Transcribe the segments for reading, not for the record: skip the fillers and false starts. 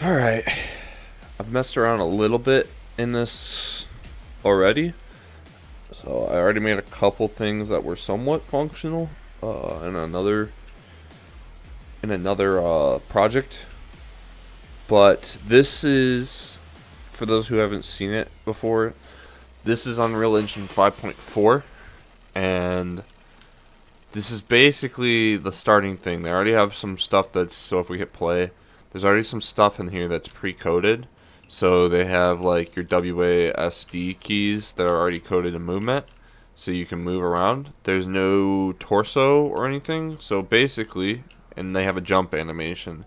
Alright, I've messed around a little bit in this already. So I already made a couple things that were somewhat functional in another project. But this is, for those who haven't seen it before, this is Unreal Engine 5.4, and this is basically the starting thing. They already have some stuff that's, so if we hit play, there's already some stuff in here that's pre-coded. So they have like your WASD keys that are already coded in movement, so you can move around. There's no torso or anything, so basically, and they have a jump animation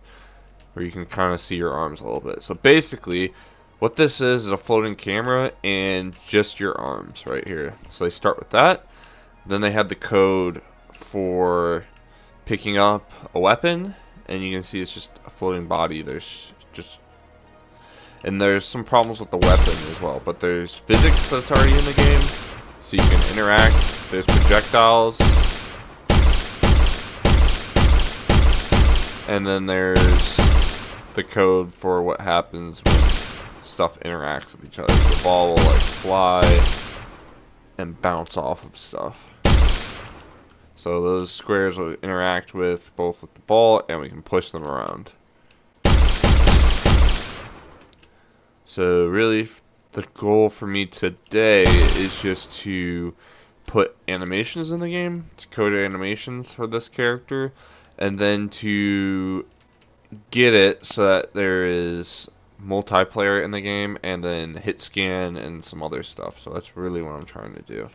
where you can kind of see your arms a little bit. So basically, what this is a floating camera and just your arms right here. So they start with that. Then they have the code for picking up a weapon, and you can see it's just a floating body. There's some problems with the weapon as well, but there's physics that's already in the game, so you can interact. There's projectiles, and then there's the code for what happens when stuff interacts with each other. So the ball will like fly and bounce off of stuff. So those squares will interact with both with the ball, and we can push them around. So really, the goal for me today is just to put animations in the game, to code animations for this character, and then to get it so that there is multiplayer in the game, and then hit scan and some other stuff. So that's really what I'm trying to do.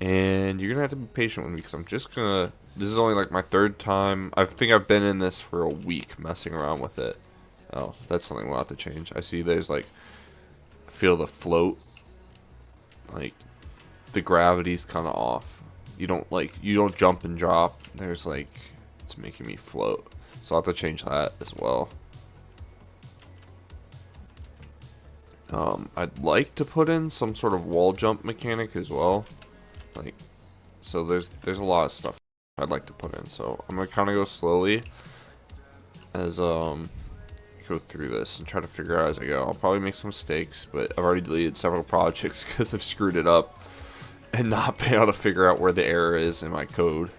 And you're gonna have to be patient with me because I'm just gonna. This is only like my third time. I think I've been in this for a week messing around with it. Oh, that's something we'll have to change. I see there's like, feel the float. Like, the gravity's kind of off. You don't jump and drop. There's like, it's making me float. So I'll have to change that as well. I'd like to put in some sort of wall jump mechanic as well. Like, so there's a lot of stuff I'd like to put in. So I'm gonna kind of go slowly as go through this and try to figure out as I go. I'll probably make some mistakes, but I've already deleted several projects because I've screwed it up and not been able to figure out where the error is in my code.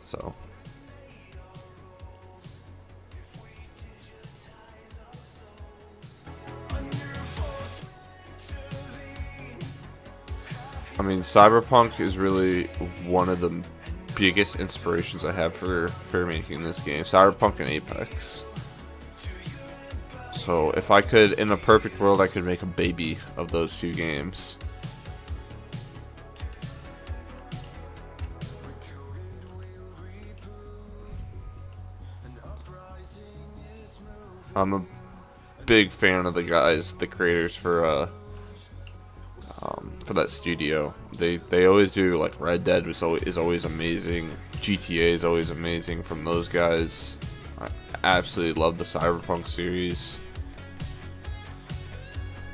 So I mean, Cyberpunk is really one of the biggest inspirations I have for making this game. Cyberpunk and Apex. So if I could, in a perfect world, I could make a baby of those two games. I'm a big fan of the guys, the creators for that studio. They always do, like, Red Dead is always amazing. GTA is always amazing from those guys. I absolutely love the Cyberpunk series.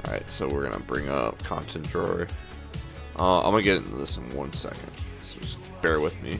Alright, so we're gonna bring up content drawer. I'm gonna get into this in 1 second, so just bear with me.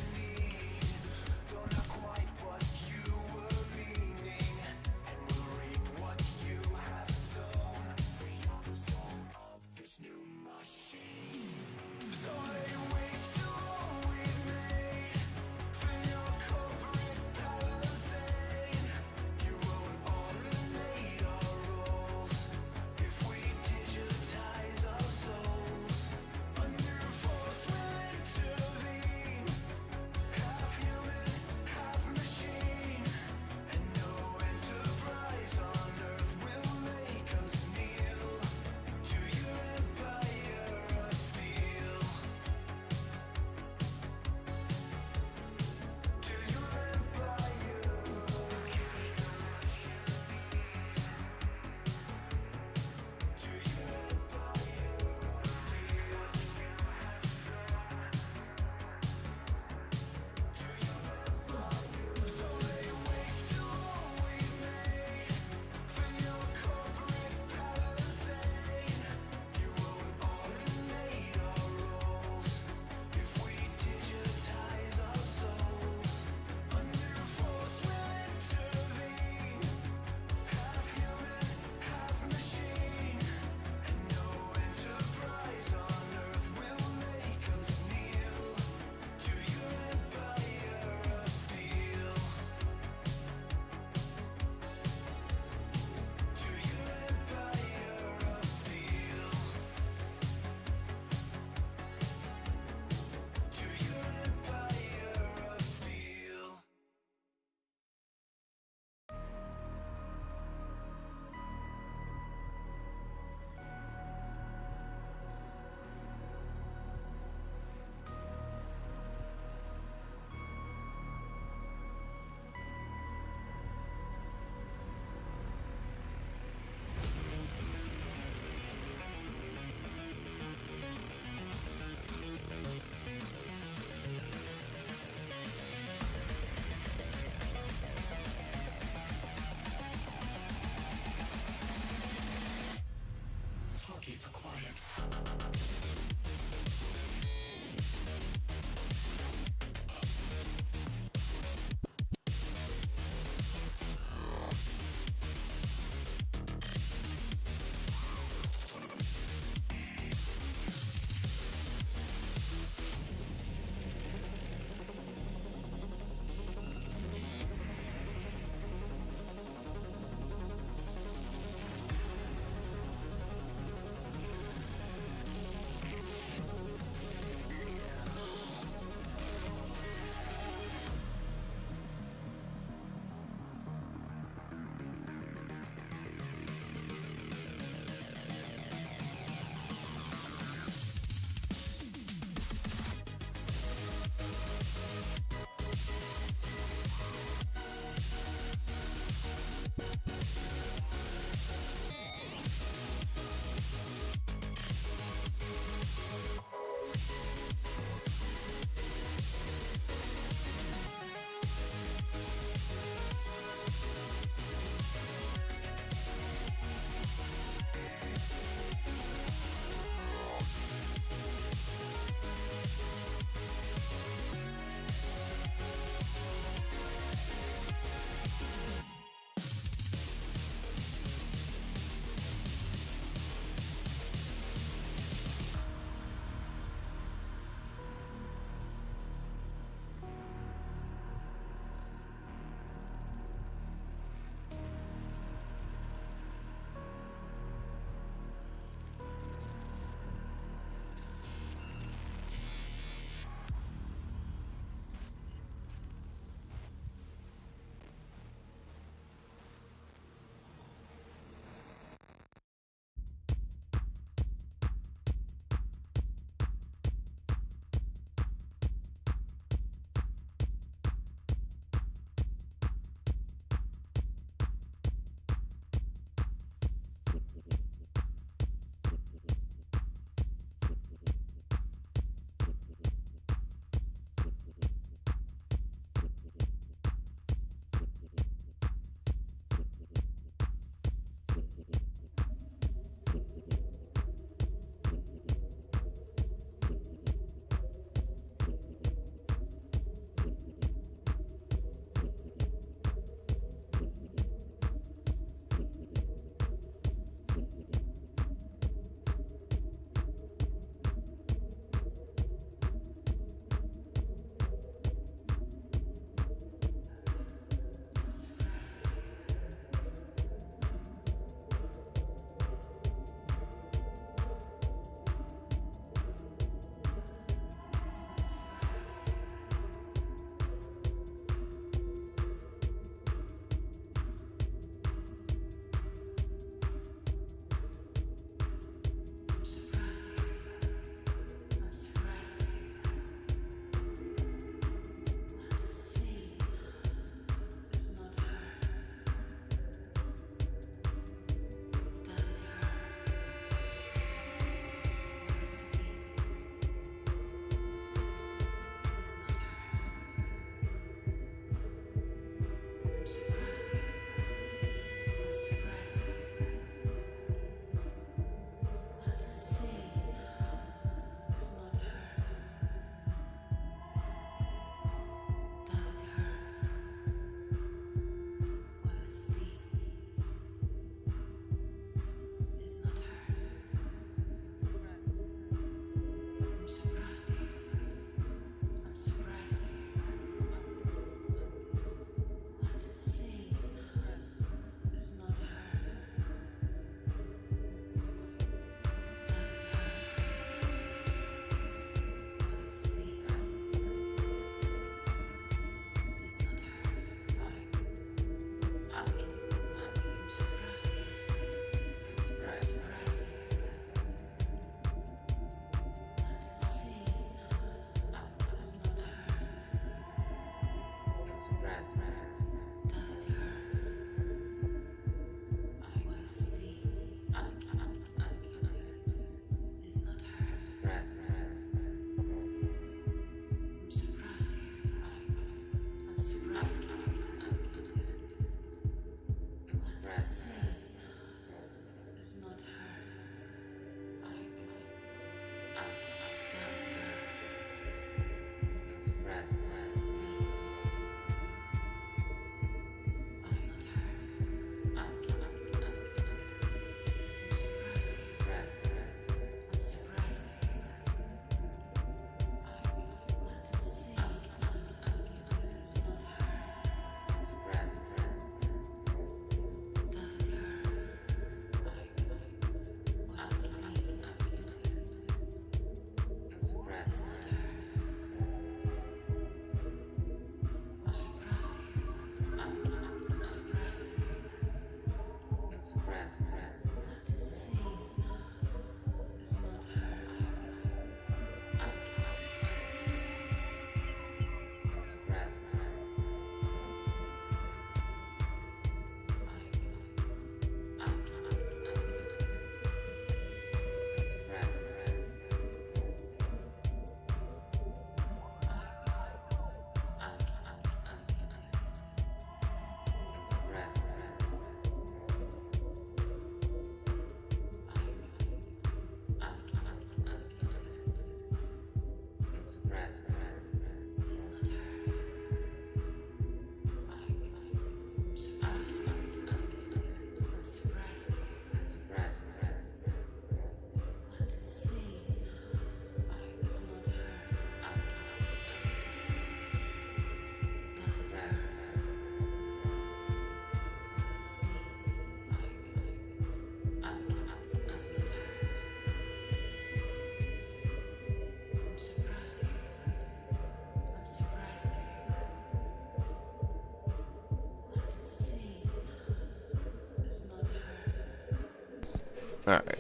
Alright.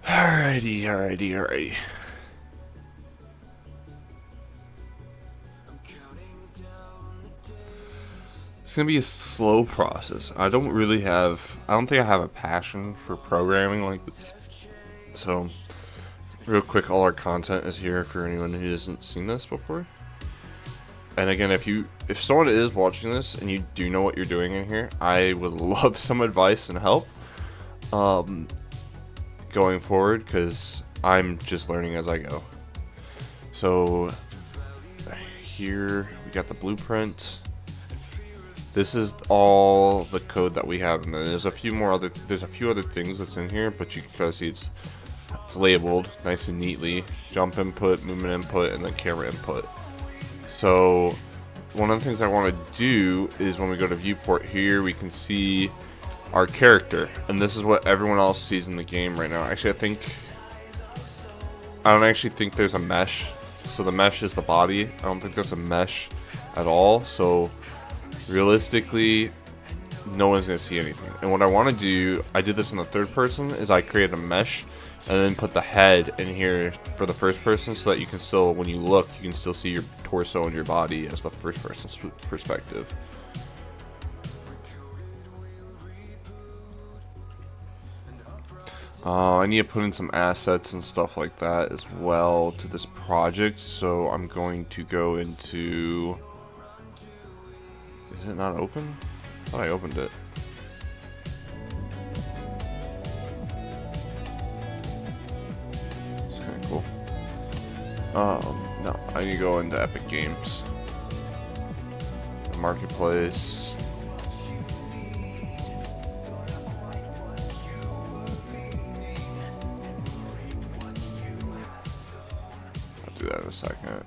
Alrighty. It's gonna be a slow process. I don't think I have a passion for programming like this. So, real quick, all our content is here for anyone who hasn't seen this before. And again, if someone is watching this and you do know what you're doing in here, I would love some advice and help going forward, because I'm just learning as I go. So here we got the blueprint. This is all the code that we have, and then there's a few other things that's in here, but you can kind of see it's labeled nice and neatly: jump input, movement input, and then camera input. So one of the things I want to do is when we go to viewport here, we can see our character, and this is what everyone else sees in the game right now. Actually, I don't actually think there's a mesh. So the mesh is the body. I don't think there's a mesh at all. So realistically, no one's gonna see anything. And what I want to do, I did this in the third person, is I created a mesh and then put the head in here for the first person, so that you can still, when you look, you can still see your torso and your body as the first person's perspective. I need to put in some assets and stuff like that as well to this project, so I'm going to go into... Is it not open? I thought I opened it. It's kind of cool. No, I need to go into Epic Games. The marketplace. I'll do that in a second.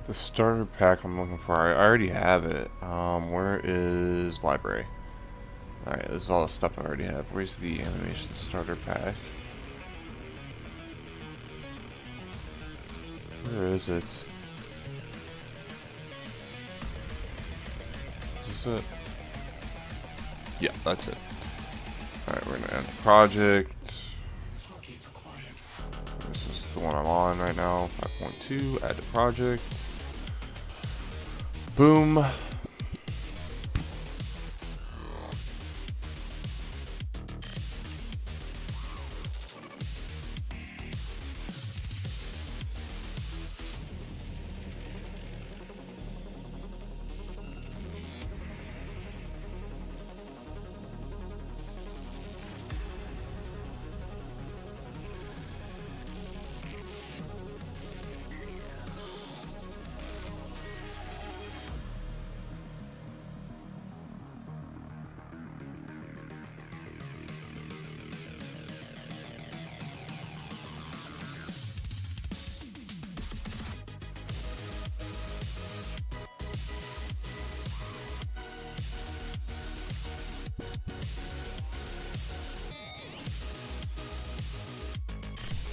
The starter pack I'm looking for, I already have it. Where is library? Alright, this is all the stuff I already have. Where's the animation starter pack? Where is it? Is this it? Yeah, that's it. Alright, we're gonna add the project. This is the one I'm on right now, 5.2, add to project. Boom.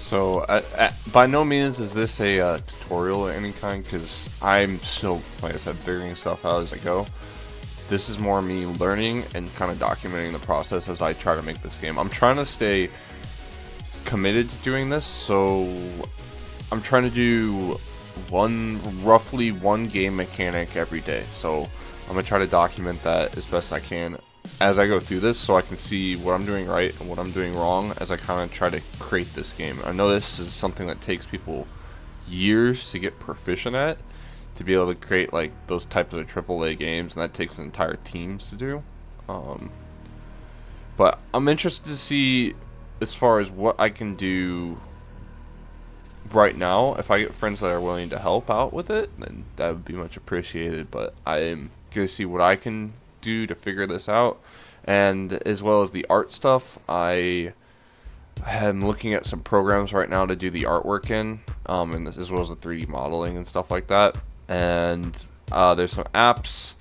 So, by no means is this a tutorial of any kind, because I'm still, like I said, figuring stuff out as I go. This is more me learning and kind of documenting the process as I try to make this game. I'm trying to stay committed to doing this, so I'm trying to do roughly one game mechanic every day. So I'm gonna try to document that as best I can as I go through this, so I can see what I'm doing right and what I'm doing wrong as I kind of try to create this game. I know this is something that takes people years to get proficient at, to be able to create like those types of AAA games, and that takes entire teams to do. But I'm interested to see as far as what I can do right now. If I get friends that are willing to help out with it, then that would be much appreciated. But I'm gonna see what I can do to figure this out, and as well as the art stuff, I am looking at some programs right now to do the artwork in, and as well as the 3D modeling and stuff like that. And there's some apps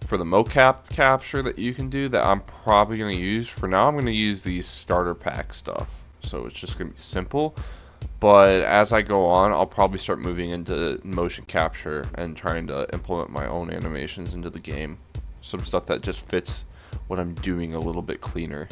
for the mocap capture that you can do that I'm probably going to use. For now, I'm going to use the starter pack stuff, so it's just going to be simple. But as I go on, I'll probably start moving into motion capture and trying to implement my own animations into the game. Some stuff that just fits what I'm doing a little bit cleaner.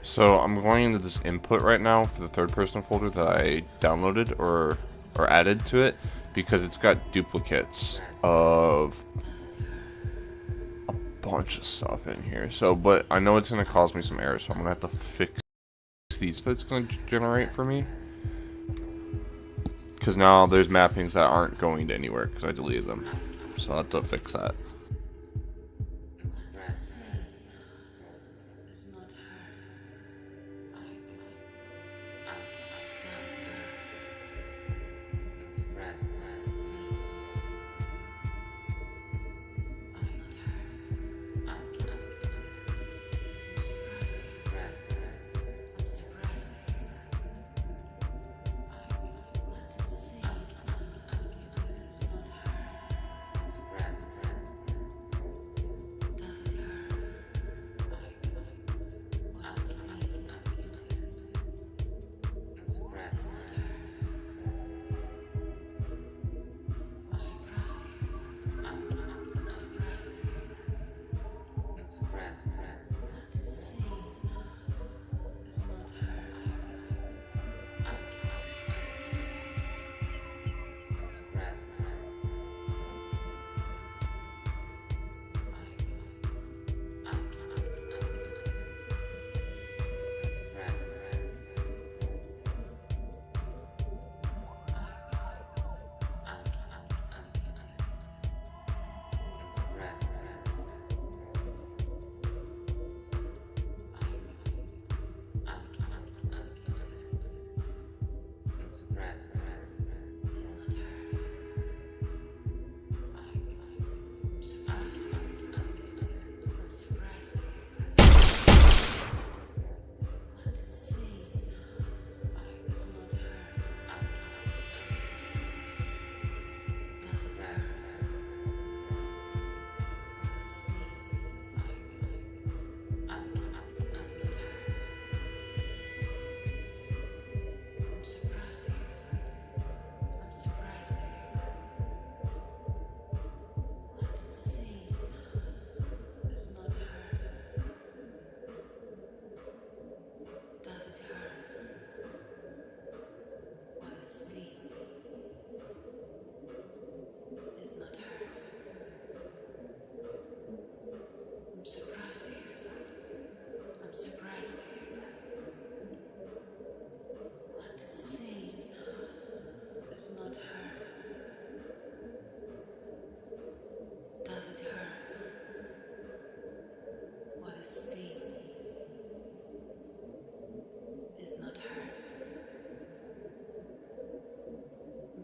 So I'm going into this input right now for the third person folder that I downloaded or added to it, because it's got duplicates of a bunch of stuff in here. So, but I know it's going to cause me some errors, so I'm going to have to fix these that's going to generate for me. Because now there's mappings that aren't going to anywhere because I deleted them. So I'll have to fix that.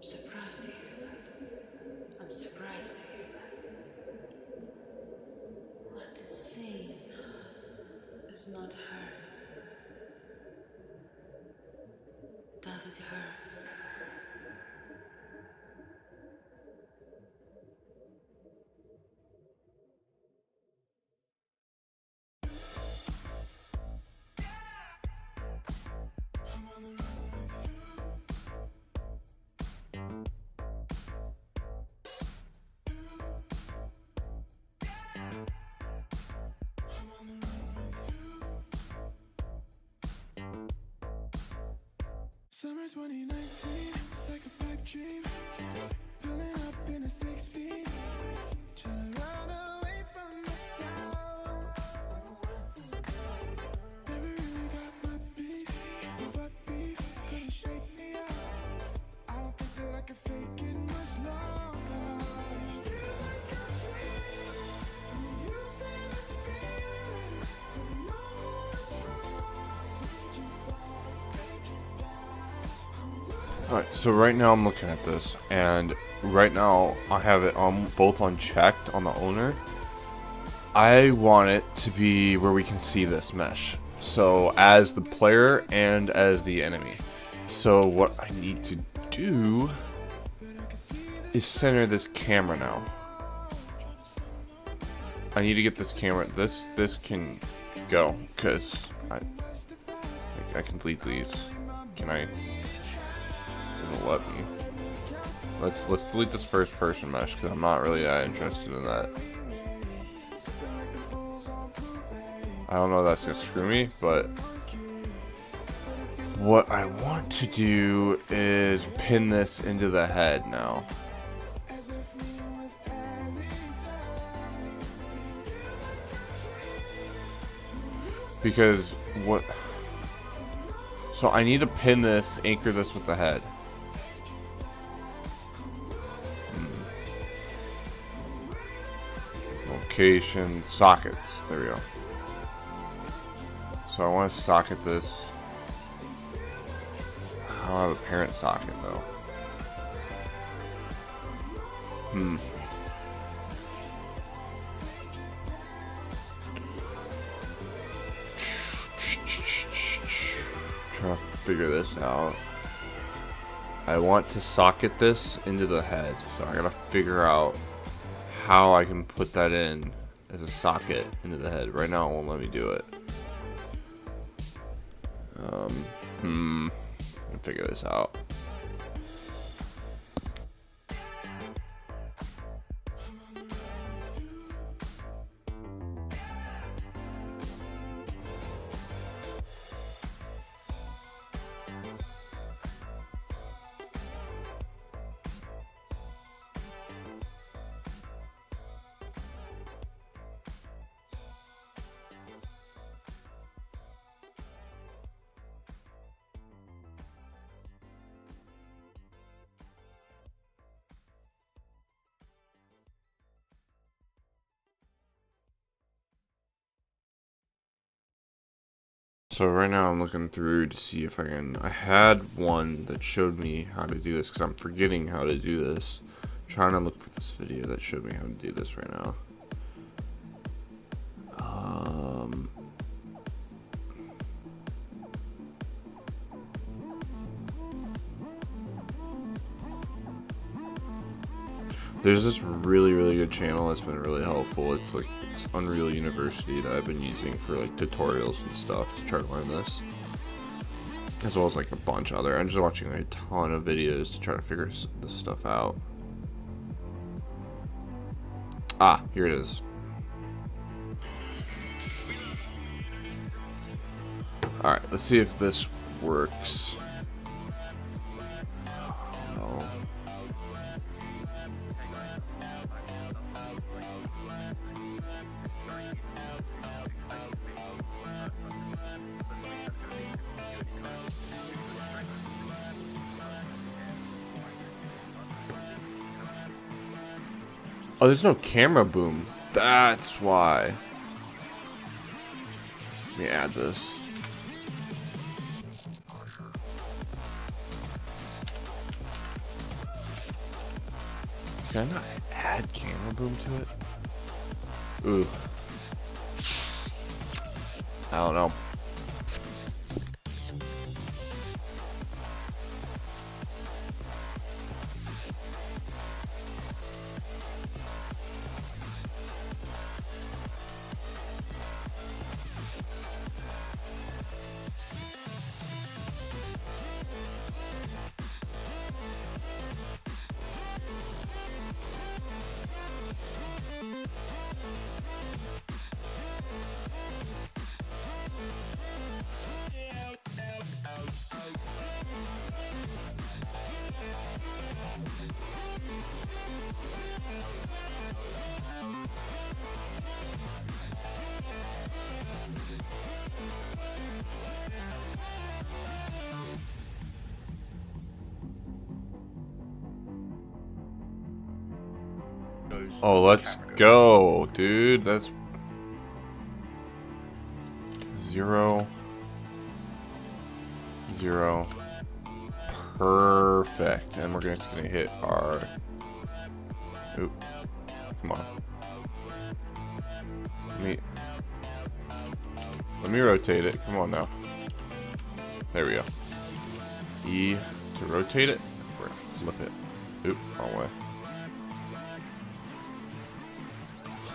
surprised to hear that. I'm surprised to hear that. What is seen is not heard. Does it hurt? Summer 2019, it's like a pipe dream. Pulling up in a 6-speed, trying to run away from myself. Never really got my peace, but beef couldn't shake me up. I don't think that I can fake it much longer. Feels like a dream, and you say this feeling. Don't know who to trust. Take you back. Alright, so right now I'm looking at this, and right now I have it on both unchecked on the owner. I want it to be where we can see this mesh, so as the player and as the enemy. So what I need to do is center this camera now. I need to get this camera. This can go, because I can delete these. Can I? It'll let me. Let's delete this first person mesh, because I'm not really that interested in that. I don't know if that's gonna screw me, but what I want to do is pin this into the head now. Because what? So I need to pin this, anchor this with the head. Location, sockets. There we go. So I want to socket this. I don't have a parent socket though. Trying to figure this out. I want to socket this into the head, so I gotta figure out how I can put that in as a socket into the head. Right now it won't let me do it. Let me figure this out. So right now I'm looking through to see if I can. I had one that showed me how to do this because I'm forgetting how to do this. I'm trying to look for this video that showed me how to do this right now. There's this really good channel that's been really helpful. It's like Unreal University that I've been using for like tutorials and stuff to try to learn this, as well as like a bunch of other. I'm just watching like a ton of videos to try to figure this stuff out. Ah, here it is. Alright, let's see if this works. Oh, no. Oh, there's no camera boom. That's why. Let me add this. Can I not add camera boom to it? Ooh. I don't know. Oh, let's go, dude. That's 0, 0. Perfect. And we're just gonna hit our. Oop. Come on. Let me rotate it. Come on now. There we go. E to rotate it. We're gonna flip it. Oop, wrong way.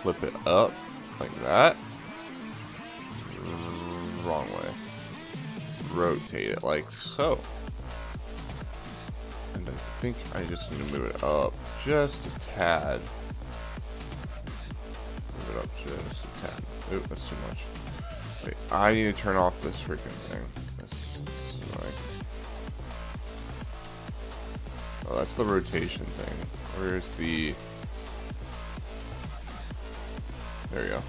Flip it up like that. Wrong way. Rotate it like so. And I think I just need to move it up just a tad. Move it up just a tad. Oop, that's too much. Wait, I need to turn off this freaking thing. This is annoying. Oh, that's the rotation thing. Where's the... There we go.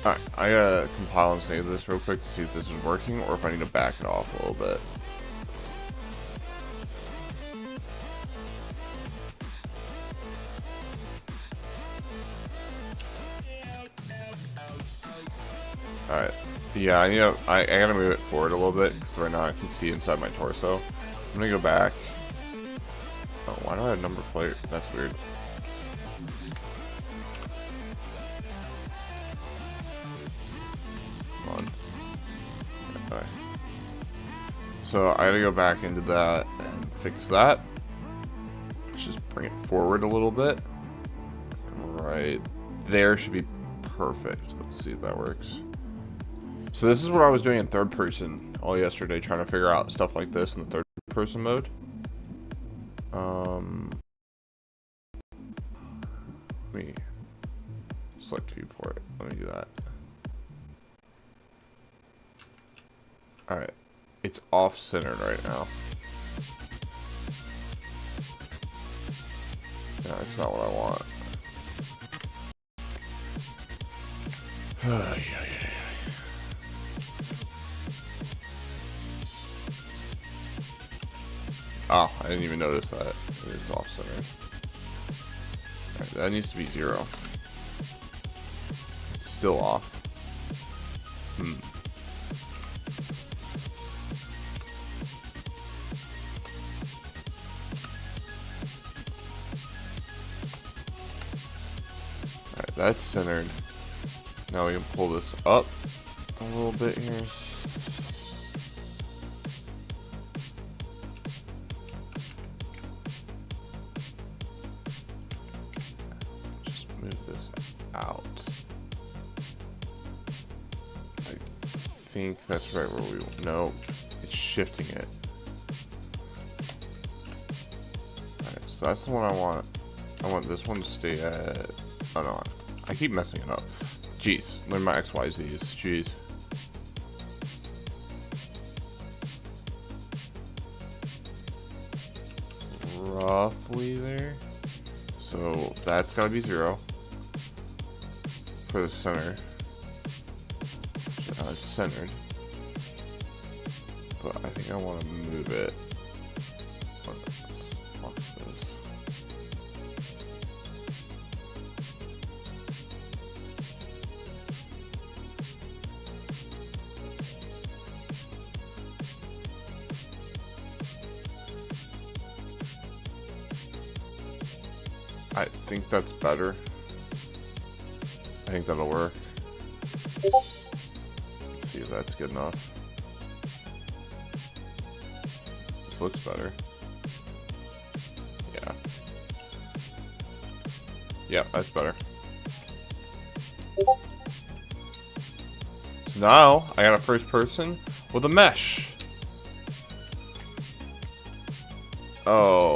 Alright, I gotta compile and save this real quick to see if this is working or if I need to back it off a little bit. Alright. Yeah, I gotta move it forward a little bit because right now I can see inside my torso. I'm gonna go back. Oh, why do I have number plate? That's weird. Come on. Okay. So I gotta go back into that and fix that. Let's just bring it forward a little bit. Right there should be perfect. Let's see if that works. So this is what I was doing in third person all yesterday, trying to figure out stuff like this in the third person mode. Let me select viewport. Let me do that. Alright. It's off-centered right now. No, that's not what I want. Oh, I didn't even notice that. It's off-centered. Alright, that needs to be 0. It's still off. Alright, that's centered. Now we can pull this up a little bit here. Just move this out. I think that's right where we... No, it's shifting it. Alright, so that's the one I want. I want this one to stay at... Oh no, I keep messing it up. Jeez, learn my XYZs. Jeez. Roughly there. So that's gotta be 0 for the center. It's centered, but I think I want to move it. Watch this. I think that's better. I think that'll work. Let's see if that's good enough. This looks better. Yeah. Yeah, that's better. So now I got a first person with a mesh. Oh.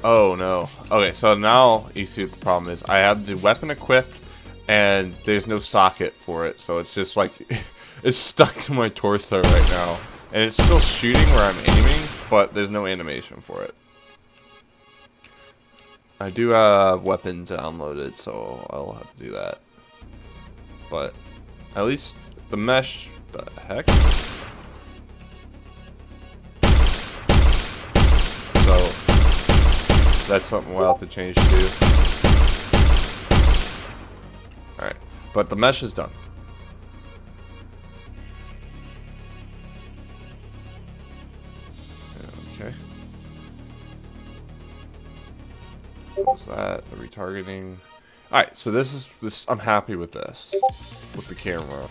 Oh no. Okay, so now you see what the problem is. I have the weapon equipped and there's no socket for it, so it's just like it's stuck to my torso right now. And it's still shooting where I'm aiming, but there's no animation for it. I do have weapon downloaded, so I'll have to do that. But at least the mesh, the heck? So that's something we'll have to change too. Alright, but the mesh is done. Okay. Close that, the retargeting. Alright, so this I'm happy with this. With the camera.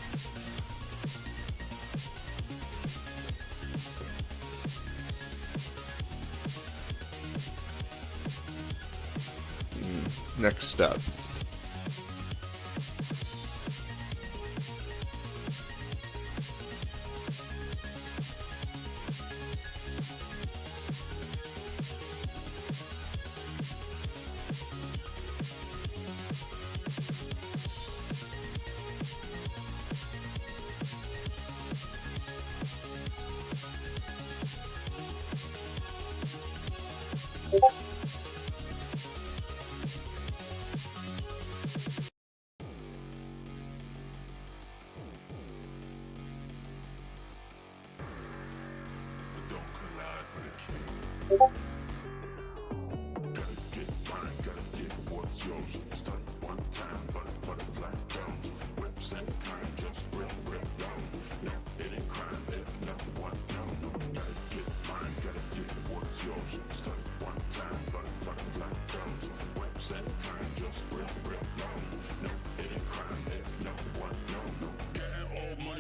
Next steps.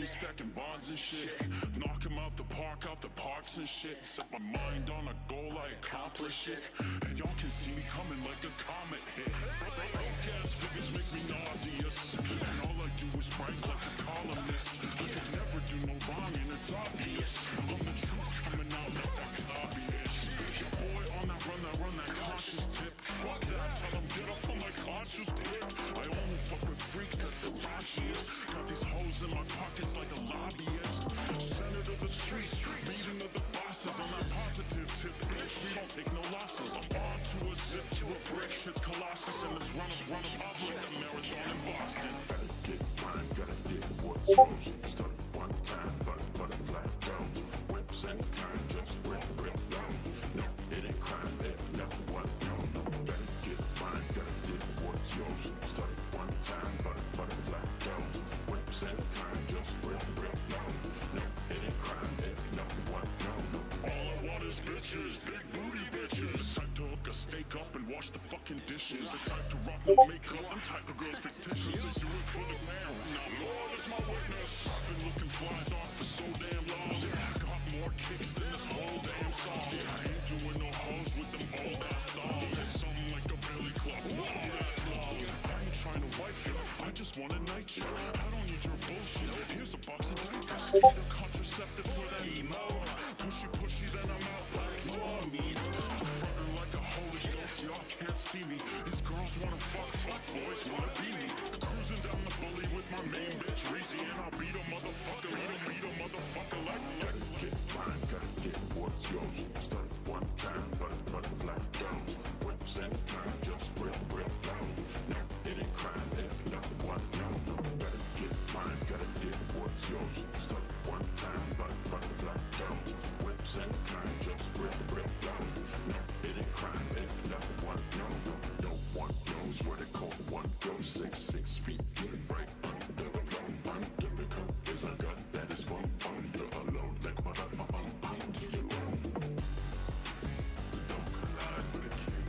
Stacking bonds and shit, knock him out the parks and shit. Set my mind on a goal, I accomplish it, and y'all can see me coming like a comet hit. Broke ass figures make me nauseous, and all I do is write like a columnist. I could never do no wrong and it's obvious. I'm the truth coming out like that cause obvious. Your boy on that run that conscious tip. Fuck that, tell him get off of my conscious tip. I only fuck with freaks, that's the raunchiest. Got these hoes in my pockets like a lobbyist. Senator of the streets, meeting of the bosses. On that positive tip, bitch, we don't take no losses. I'm on to a zip, to a brick, shit's colossus. And this run up like the marathon in Boston. Gotta get mine, gotta get what's yours. Start one time, butterfly down. Whips and kind, just rip down. No, it ain't crime, if not what, no. Gotta get mine, gotta get what's yours. Start one time, butterfly down. Whips and kind, just rip down. No, it ain't crime, if not what, no. All I want is bitches, big booty bitches. Time to hook a steak up and wash the fucking dishes. The type to rock no makeup, them type of girls fictitious. They do it for the man, now Lord is my witness. I've been looking fly dog for so damn long. I got more kicks than this whole damn song. I ain't doing no hoes with them old ass thongs. It's something like a belly club, whoa, that's long. I ain't trying to wife you, I just want a night you. I don't need your bullshit, here's a box of diapers. Need a contraceptive for that emo. Pushy, then I'm out like law meat. Frontin' like a holy ghost, y'all can't see me. These girls wanna fuck boys wanna be me. Cruising down the bully with my main bitch Reezy, and I'll beat a motherfucker, beat a motherfucker like gotta get mine, gotta get what's yours. Start one time, butterfly down. Whips and kind, just rip down. No, it ain't crime, if not what, no. Gotta get mine, gotta get what's yours. Start one time, butterfly down. Whips and kind, just rip down. No, it ain't crime, if not what, no. No one knows where the cold one goes. 6 feet getting right under the floor. Under the cup is a gun that is from under a load. Like what I'm to your own. Don't collide with a king.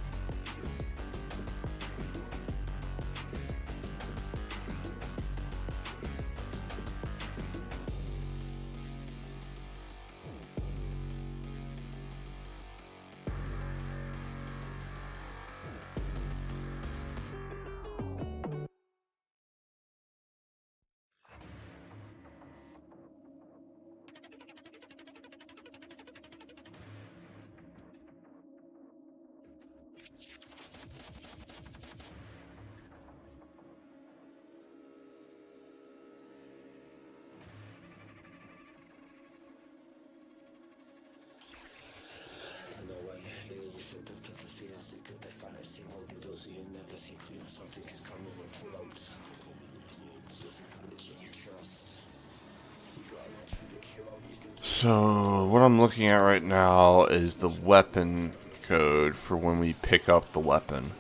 So what I'm looking at right now is the weapon code for when we pick up the weapon.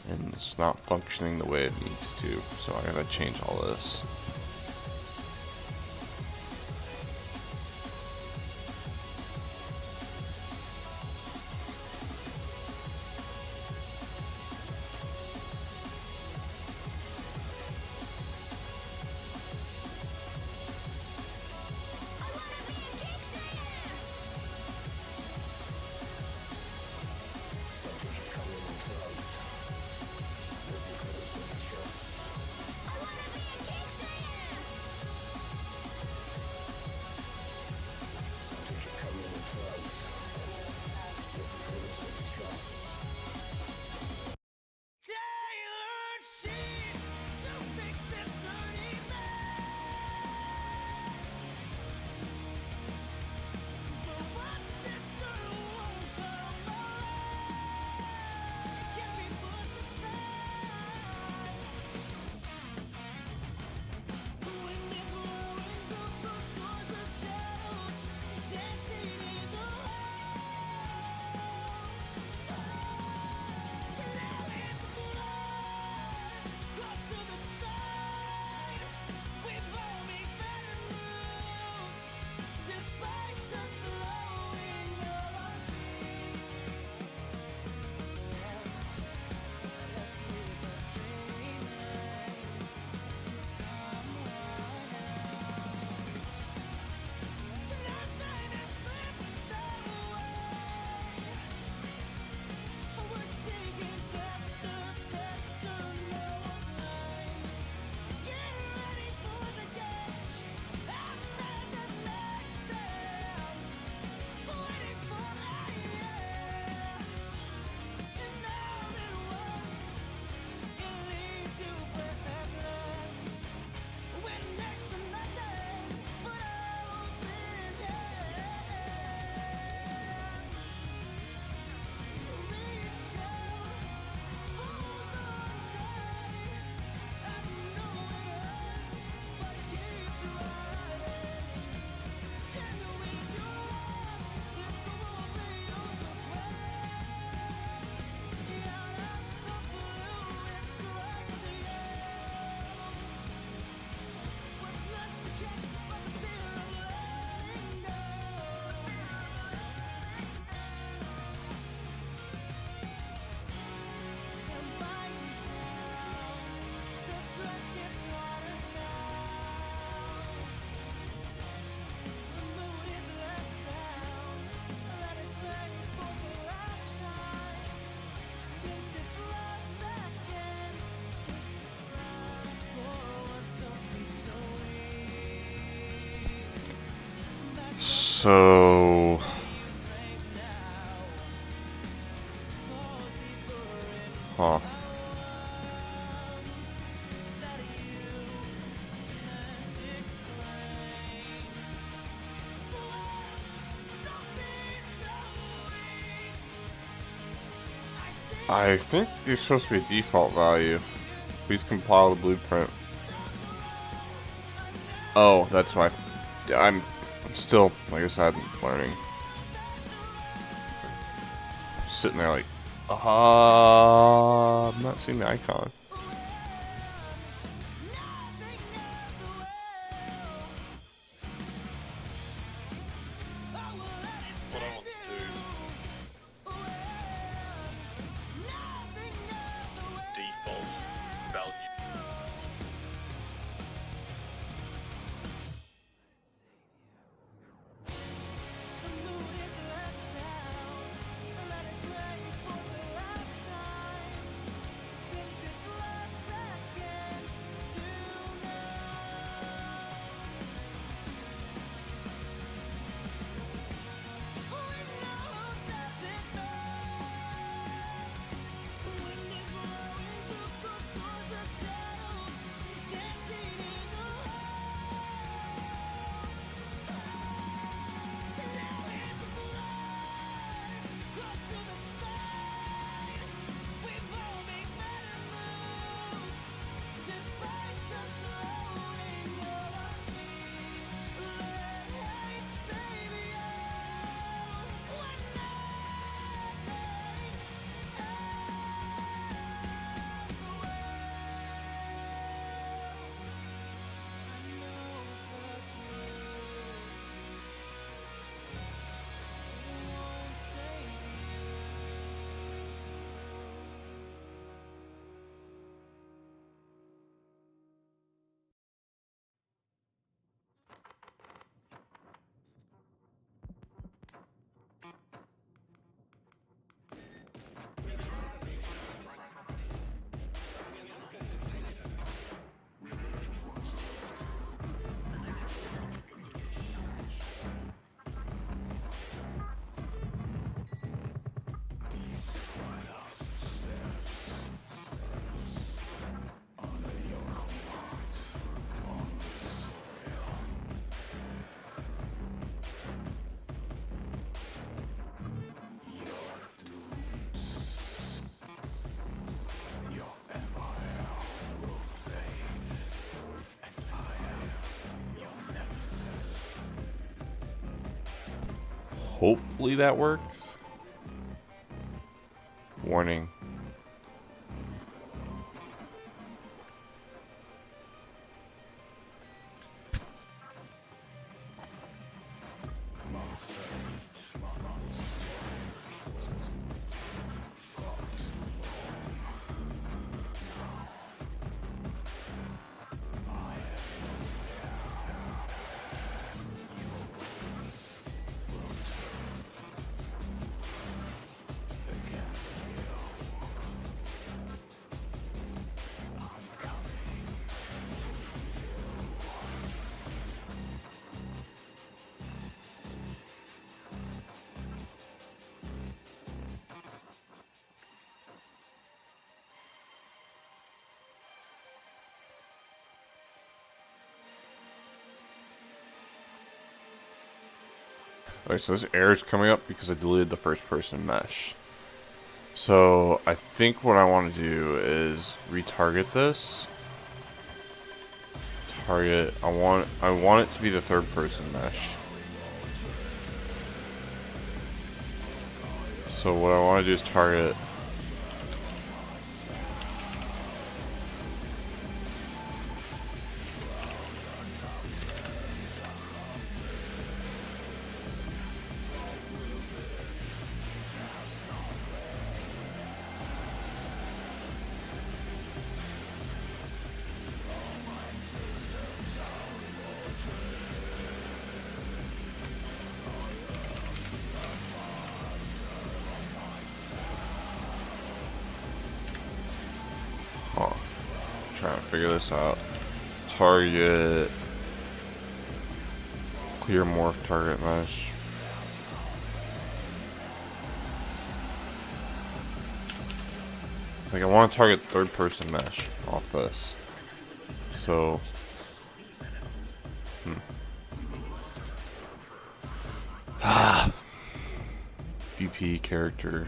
And it's not functioning the way it needs to, so I gotta change all this. Tailored sheets to fix this dirty but once this dirt won't come away, it can be put aside. When this blowing through the stores of shadows, dancing in the cut to the side. We've all made better moves, despite the slowing of our feet. Let's leave a dreaming to someone else. No time has slipped away. We're sinking faster, faster, no line. Get ready for the gauge. After the next step, waiting for and all at once, it leaves you breathless. When next to nothing but open hands. Reach out, hold on tight. I know it hurts, but keep trying. And when you're up, this will be your breath. Out of the blue, it strikes again. What's left to catch but the fear of letting go? And biting down, the stress gets harder now. The mood is let down. Let it play for the last time. Sink this last second. Run forwards, don't be so weak. Back So fall deeper in huh. I think there's supposed to be a default value. Please compile the blueprint. Oh, that's why. I'm still, like I said, learning. Sitting there like, I'm not seeing the icon. What I want to do. Default value. Let it play for the last time. Sink this hopefully that works. Warning. Alright, so this error is coming up because I deleted the first person mesh. So I think what I want to do is retarget this. Target. I want it to be the third person mesh. So what I want to do is target. Trying to figure this out. Target. Clear morph target mesh. Like I want to target third person mesh off this. So. VP character.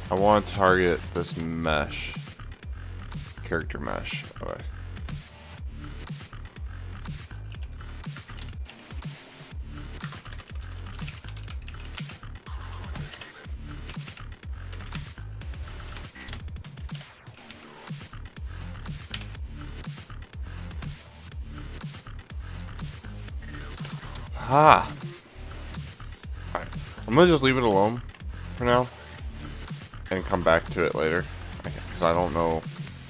I want to target this mesh. Character mesh. Okay. Ha! Alright. I'm gonna just leave it alone for now. And come back to it later, because I don't know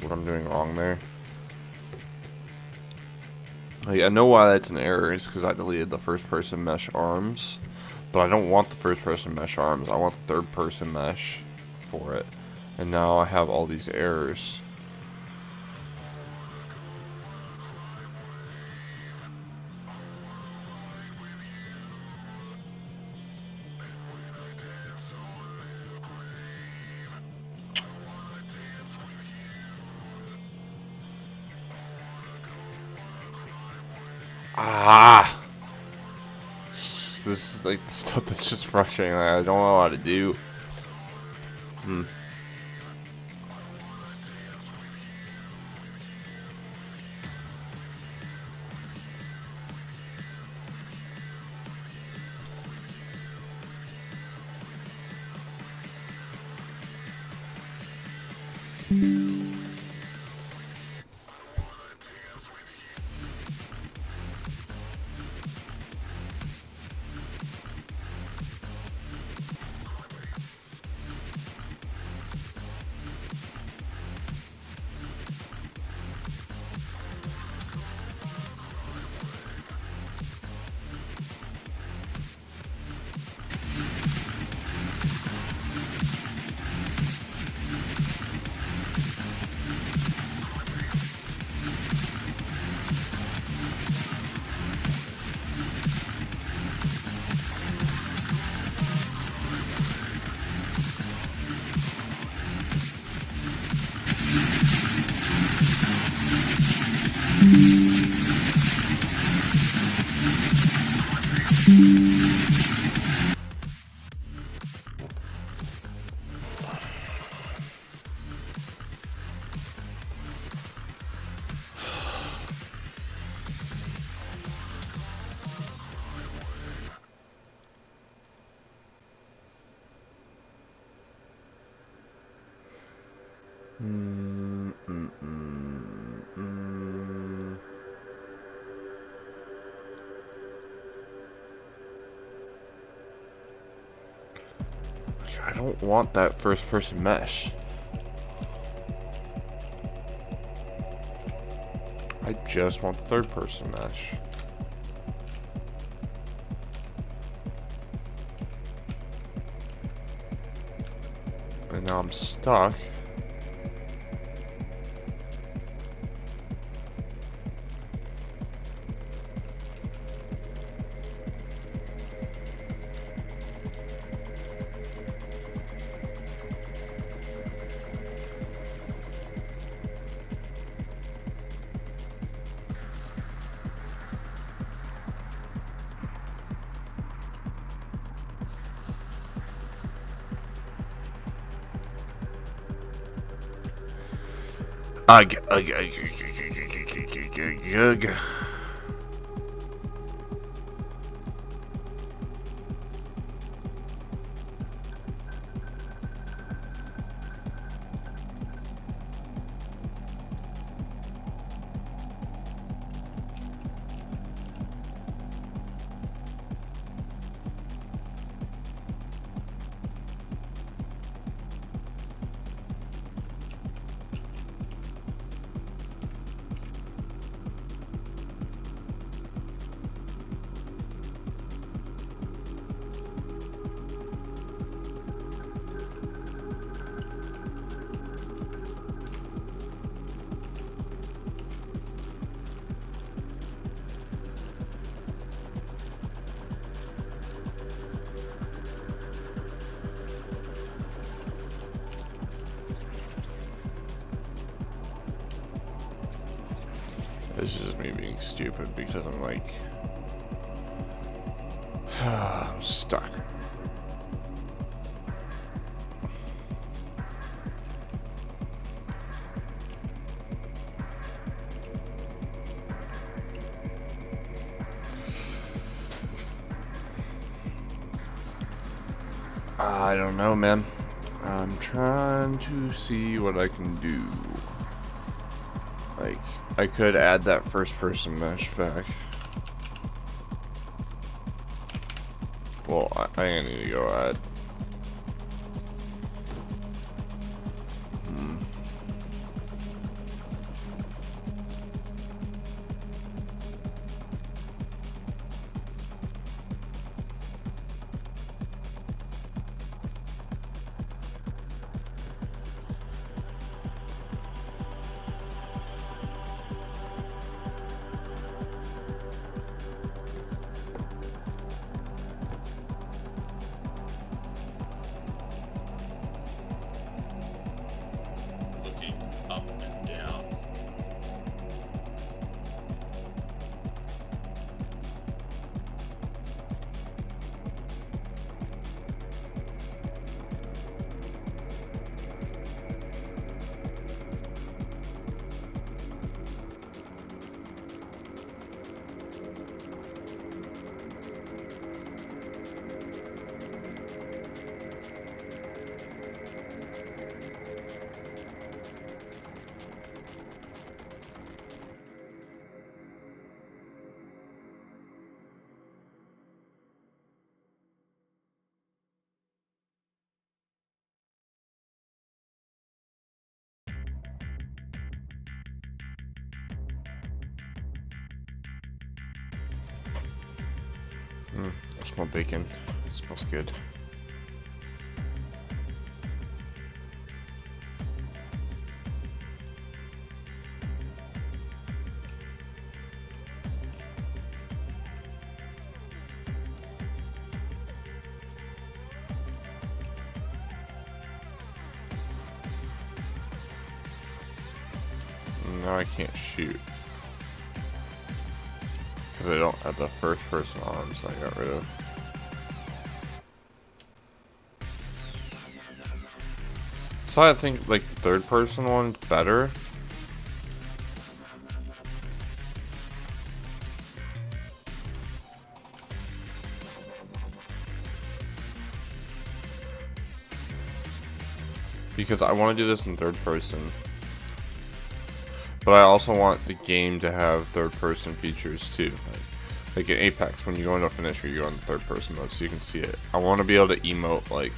what I'm doing wrong there. Like, I know why that's an error. It's because I deleted the first person mesh arms, but I don't want the first person mesh arms. I want the third person mesh for it, and now I have all these errors. Ah! This is like the stuff that's just frustrating. Like, I don't know how to do. Mm, mm, mm, mm. I don't want that first person mesh. I just want the third person mesh. But now I'm stuck. Ugh, ugh, ugh, ugh, ugh, ugh, ugh, ugh. This is just me being stupid because I'm like, I'm stuck. I don't know, man. I'm trying to see what I can do. Like, I could add that first person mesh back. Well, I need to go add. Looking up and down. There's more bacon. It smells good. Now I can't shoot. Because I don't have the first person arms that I got rid of. So I think like the third person one's better. because I want to do this in third person. But I also want the game to have third person features too. Like in Apex, when you go into a finisher, you go in the third person mode so you can see it. I want to be able to emote like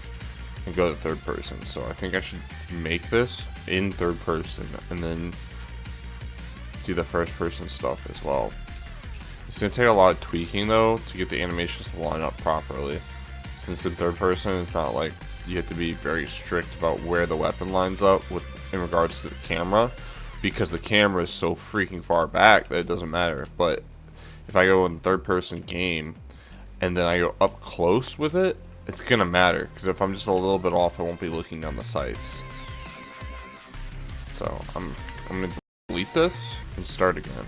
and go to third person. So I think I should make this in third person and then do the first person stuff as well. It's going to take a lot of tweaking though to get the animations to line up properly. Since in third person, it's not like you have to be very strict about where the weapon lines up with in regards to the camera, because the camera is so freaking far back that it doesn't matter. But if I go in third person game and then I go up close with it, it's gonna matter, because if I'm just a little bit off, I won't be looking down the sights. So I'm gonna delete this and start again.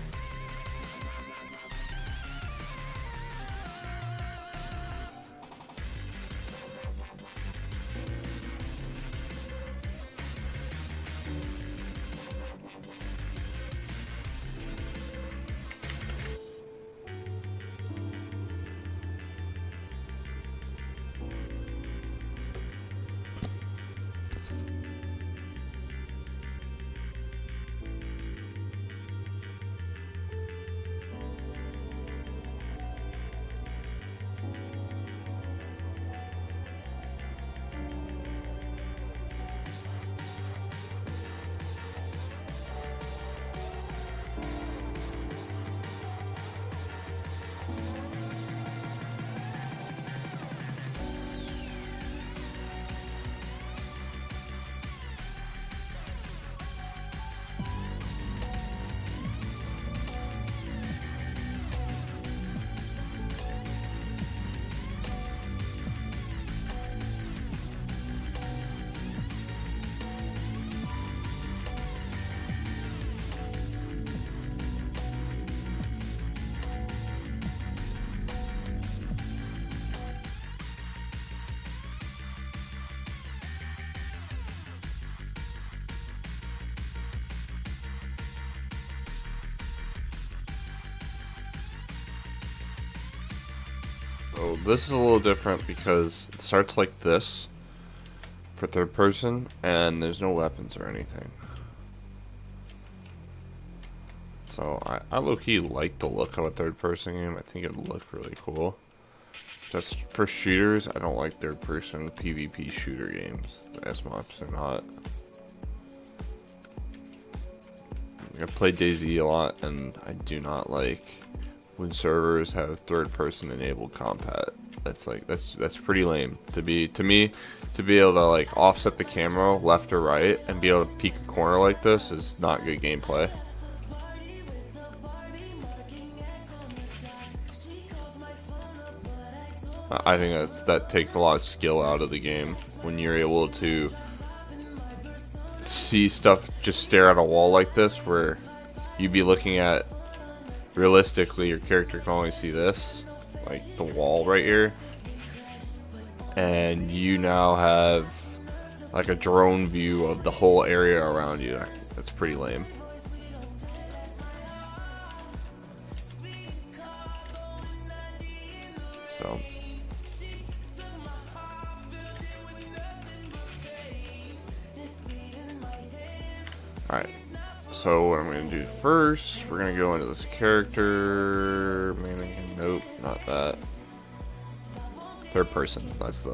So this is a little different because it starts like this for third person and there's no weapons or anything. So I low-key like the look of a third person game. I think it would look really cool. Just for shooters, I don't like third person PvP shooter games as much. They're not. I play DayZ a lot and I do not like when servers have third person enabled combat. That's pretty lame. To me, to be able to like offset the camera left or right and be able to peek a corner like this is not good gameplay. I think that takes a lot of skill out of the game when you're able to see stuff just stare at a wall like this, where you'd be looking at, realistically your character can only see this, like the wall right here, and you now have like a drone view of the whole area around you. That's pretty lame. So alright, so what I'm going to do first, we're going to go into this character, mannequin, nope, not that. Third person, that's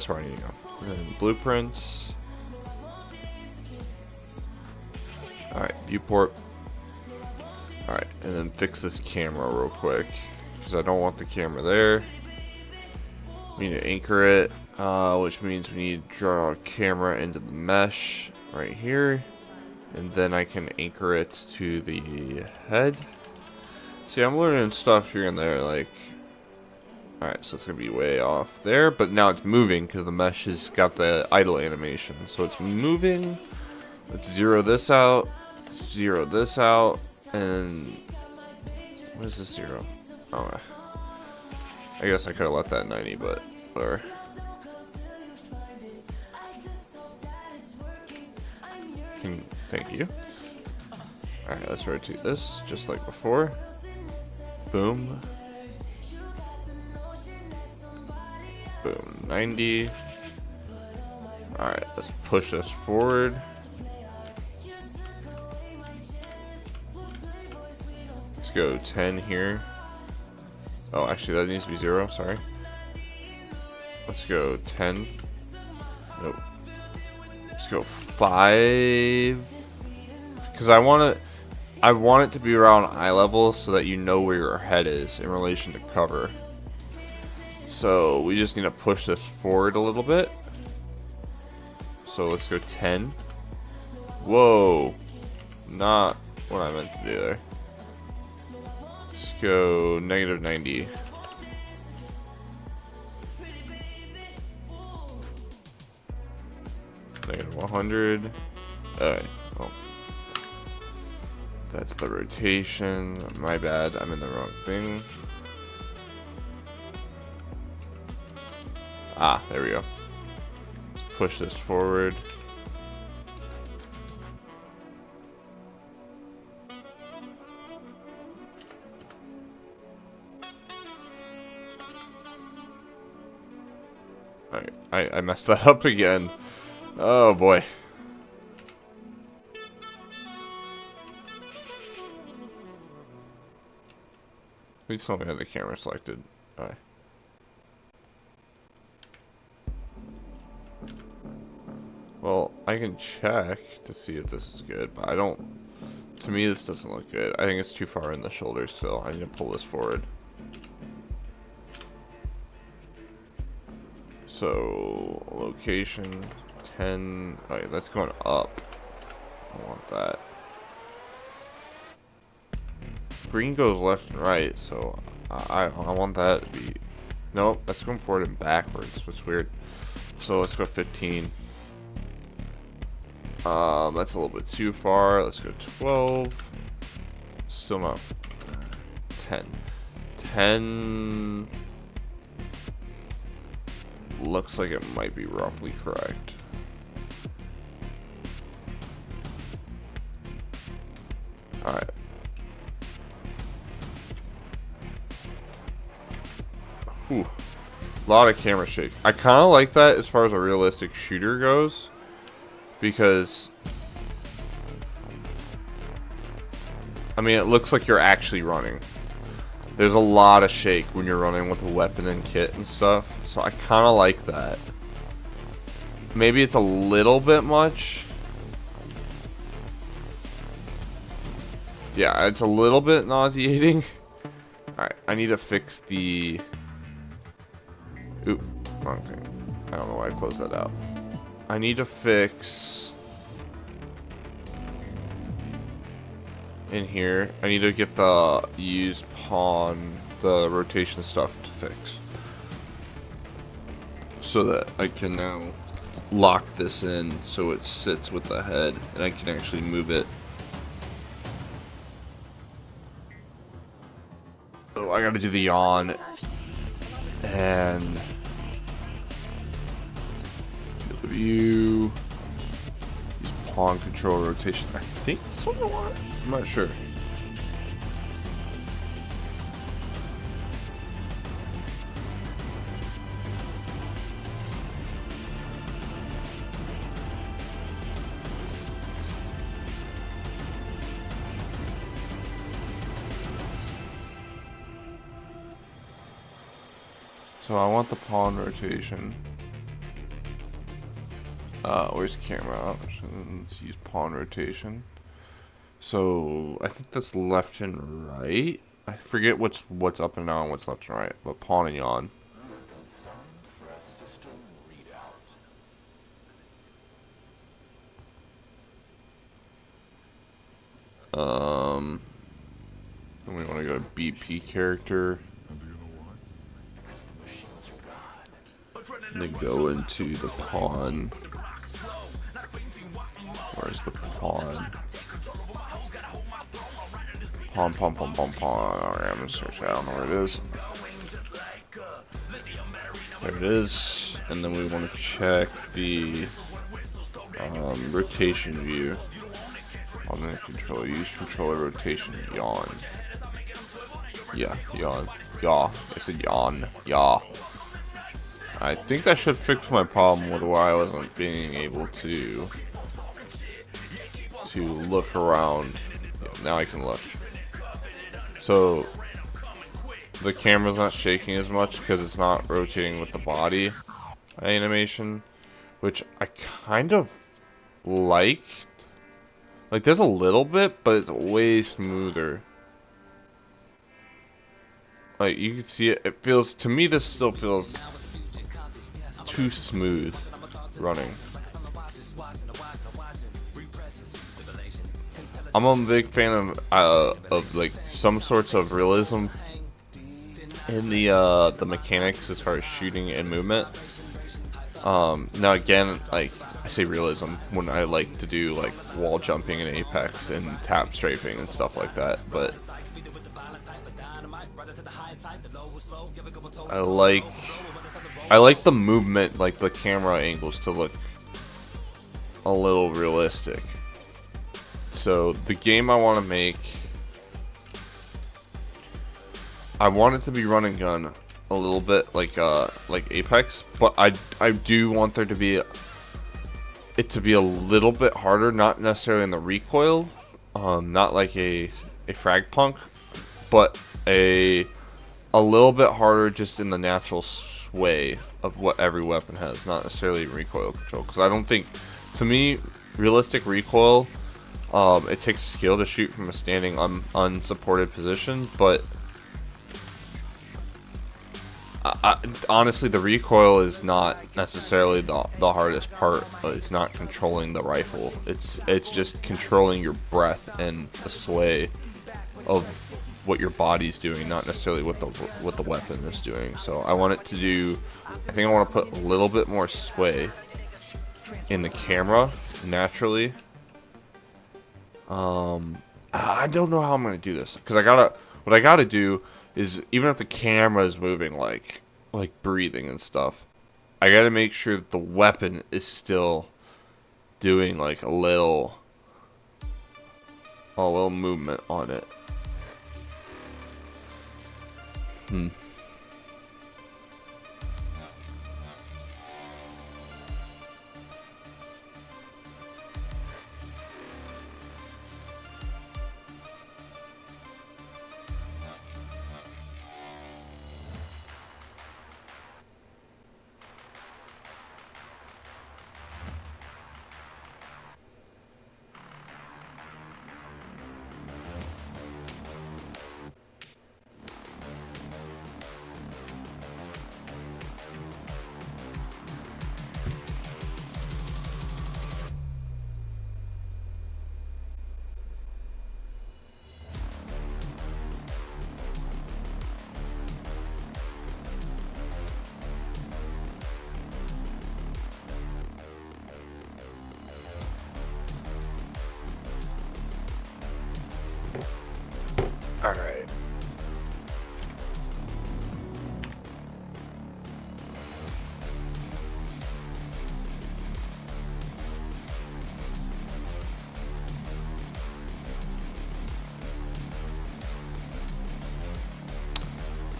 where I need to go. And then blueprints. Alright, viewport. Alright, and then fix this camera real quick, because I don't want the camera there. We need to anchor it, which means we need to draw a camera into the mesh right here. And then I can anchor it to the head. See, I'm learning stuff here and there, like, alright, so it's gonna be way off there, but now it's moving because the mesh has got the idle animation. So it's moving. Let's zero this out, and what is this zero? Oh, I guess I could have left that 90, but whatever. Thank you. Alright, let's rotate this just like before. Boom. Boom. 90. Alright, let's push this forward. Let's go 10 here. Oh, actually, that needs to be 0. Sorry. Let's go 10. Nope. Let's go 5. Because I want it to be around eye level so that you know where your head is in relation to cover. So we just need to push this forward a little bit. So let's go 10. Whoa. Not what I meant to do there. Let's go negative 90. Negative 100. Alright, well. That's the rotation. My bad, I'm in the wrong thing. Ah, there we go. Push this forward. Alright, I messed that up again. Oh boy. Please tell me I have the camera selected. Alright. Well, I can check to see if this is good, but I don't... To me, this doesn't look good. I think it's too far in the shoulder still. I need to pull this forward. So, location, 10... Alright, that's going up. I want that. Green goes left and right, so I want that to be... Nope, that's going forward and backwards. That's weird. So let's go 15. That's a little bit too far. Let's go 12. Still not 10. 10 looks like it might be roughly correct. Alright. Whew. A lot of camera shake. I kind of like that as far as a realistic shooter goes, because I mean, it looks like you're actually running. There's a lot of shake when you're running with a weapon and kit and stuff, so I kind of like that. Maybe it's a little bit much. Yeah, it's a little bit nauseating. Alright, I need to fix the... Oop, wrong thing. I don't know why I closed that out. I need to fix... in here, I need to get the use pawn, the rotation stuff to fix. So that I can now lock this in so it sits with the head and I can actually move it. So I gotta do the yawn and the view, use pawn control rotation. I think that's what I want. I'm not sure. So I want the pawn rotation. Where's the camera options? Use pawn rotation. So I think that's left and right. I forget what's up and down and what's left and right, but pawn and yawn. And we want to go to BP character. And then go into the pawn. Where's the pawn? Pawn. Alright, I'm gonna search it. I don't know where it is. There it is. And then we want to check the rotation view. On the control, use controller rotation, yawn. Yeah, yawn. Yaw. I said yawn. Yaw. I think that should fix my problem with why I wasn't being able to look around. Yeah, now I can look. So the camera's not shaking as much because it's not rotating with the body animation, which I kind of like. Like, there's a little bit, but it's way smoother. Like, you can see it. It feels, to me, this still feels too smooth running. I'm a big fan of like some sorts of realism in the mechanics as far as shooting and movement. Now again, like I say realism when I like to do like wall jumping in Apex and tap strafing and stuff like that, but I like the movement, like the camera angles to look a little realistic. So the game I want to make, I want it to be run and gun a little bit like Apex, but I do want there to be it to be a little bit harder, not necessarily in the recoil, not like a frag punk, but a little bit harder just in the natural sway of what every weapon has, not necessarily recoil control. Because I don't think, to me, realistic recoil, it takes skill to shoot from a standing unsupported position, but honestly, the recoil is not necessarily the hardest part. It's not controlling the rifle. It's just controlling your breath and the sway of what your body's doing, not necessarily what the weapon is doing. So I want it to do. I think I want to put a little bit more sway in the camera naturally. I don't know how I'm gonna do this because what I gotta do is, even if the camera is moving like breathing and stuff, I gotta make sure that the weapon is still doing like a little movement on it. All right.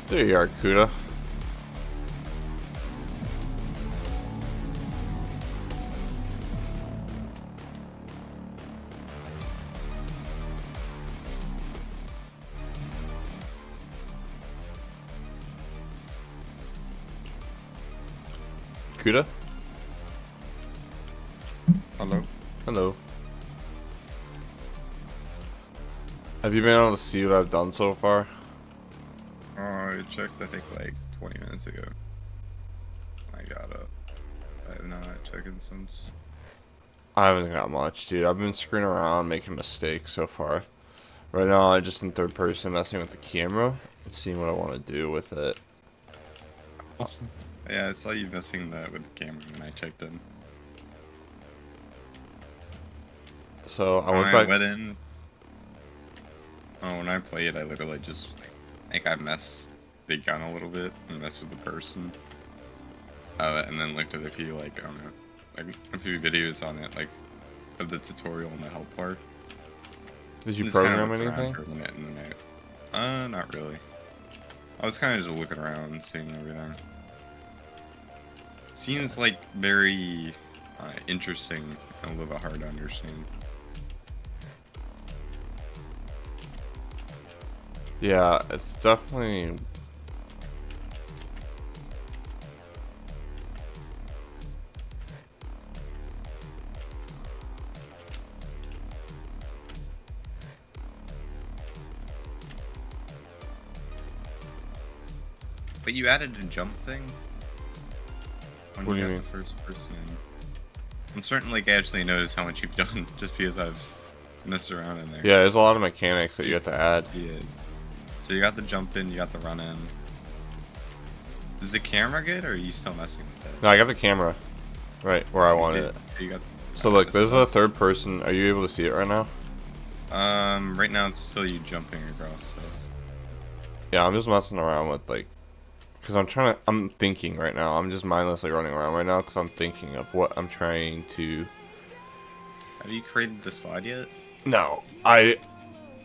There you are, Kuda. Kuda? Hello. Hello. Have you been able to see what I've done so far? Oh, I checked, I think, like 20 minutes ago. I got up. I have not checked since. I haven't got much, dude. I've been screwing around, making mistakes so far. Right now, I'm just in third person messing with the camera and seeing what I want to do with it. Yeah, I saw you messing that with the camera when I checked in. So I went I back. went in. Oh, when I played, I literally just, I messed the gun a little bit and messed with the person. And then looked at a few, like, I don't know, like a few videos on it, like, of the tutorial and the help part. Did you Just kinda program looked around anything? for a minute and then not really. I was kind of just looking around and seeing everything. seems like very interesting and a little bit hard to understand. Yeah, it's definitely. But you added a jump thing when What do you you got mean? the first person. I'm starting to like actually notice how much you've done just because I've messed around in there. Yeah, there's a lot of mechanics that you have to add. Yeah. So you got the jump in, you got the run in. Is the camera good, or are you still messing with it? No, I got the camera right where I want it. You got. So look, this is a third person. Are you able to see it right now? Right now it's still you jumping across stuff. Yeah, I'm just messing around with like, cause I'm thinking right now. I'm just mindlessly running around right now, cause I'm thinking of what I'm trying to. Have you created the slide yet? No, I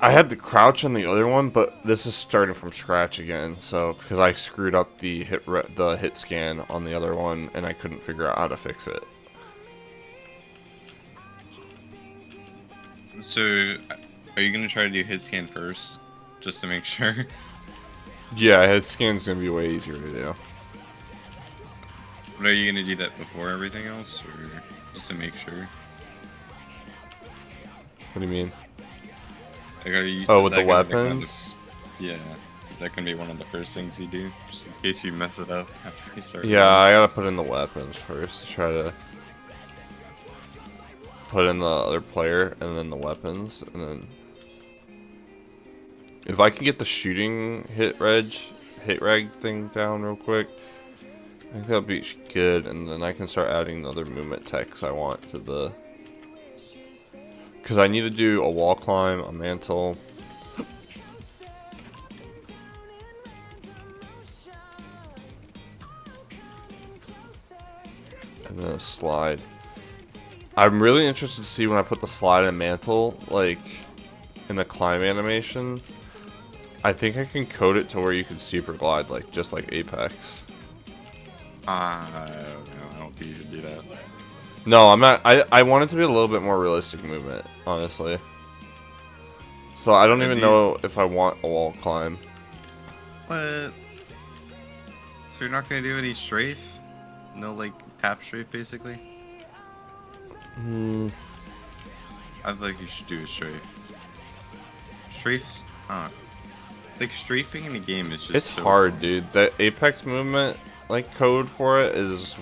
had the crouch on the other one, but this is starting from scratch again. So because I screwed up the hit scan on the other one, and I couldn't figure out how to fix it. So, are you gonna try to do hit scan first, just to make sure? Yeah, hit scan's gonna be way easier to do. But are you gonna do that before everything else, or just to make sure? What do you mean? Like, are you? Oh, is with that the gonna be one of weapons? yeah. Is that gonna be one of the first things you do, just in case you mess it up after you start? Yeah, I gotta put in the weapons first to try to put in the other player and then the weapons, and then if I can get the shooting hit reg thing down real quick, I think that'll be good, and then I can start adding the other movement techs I want to the. Because I need to do a wall climb, a mantle. And then a slide. I'm really interested to see when I put the slide and mantle, like, in the climb animation. I think I can code it to where you can super glide, like, just like Apex. I don't know. I don't think you should do that. No, I'm not. I want it to be a little bit more realistic movement, honestly. So I don't even know if I want a wall climb. What? So you're not gonna do any strafe? No, like tap strafe, basically. Hmm. I feel like you should do a strafe. Strafes, like strafing in the game is just. It's so hard, dude. The Apex movement, like, code for it is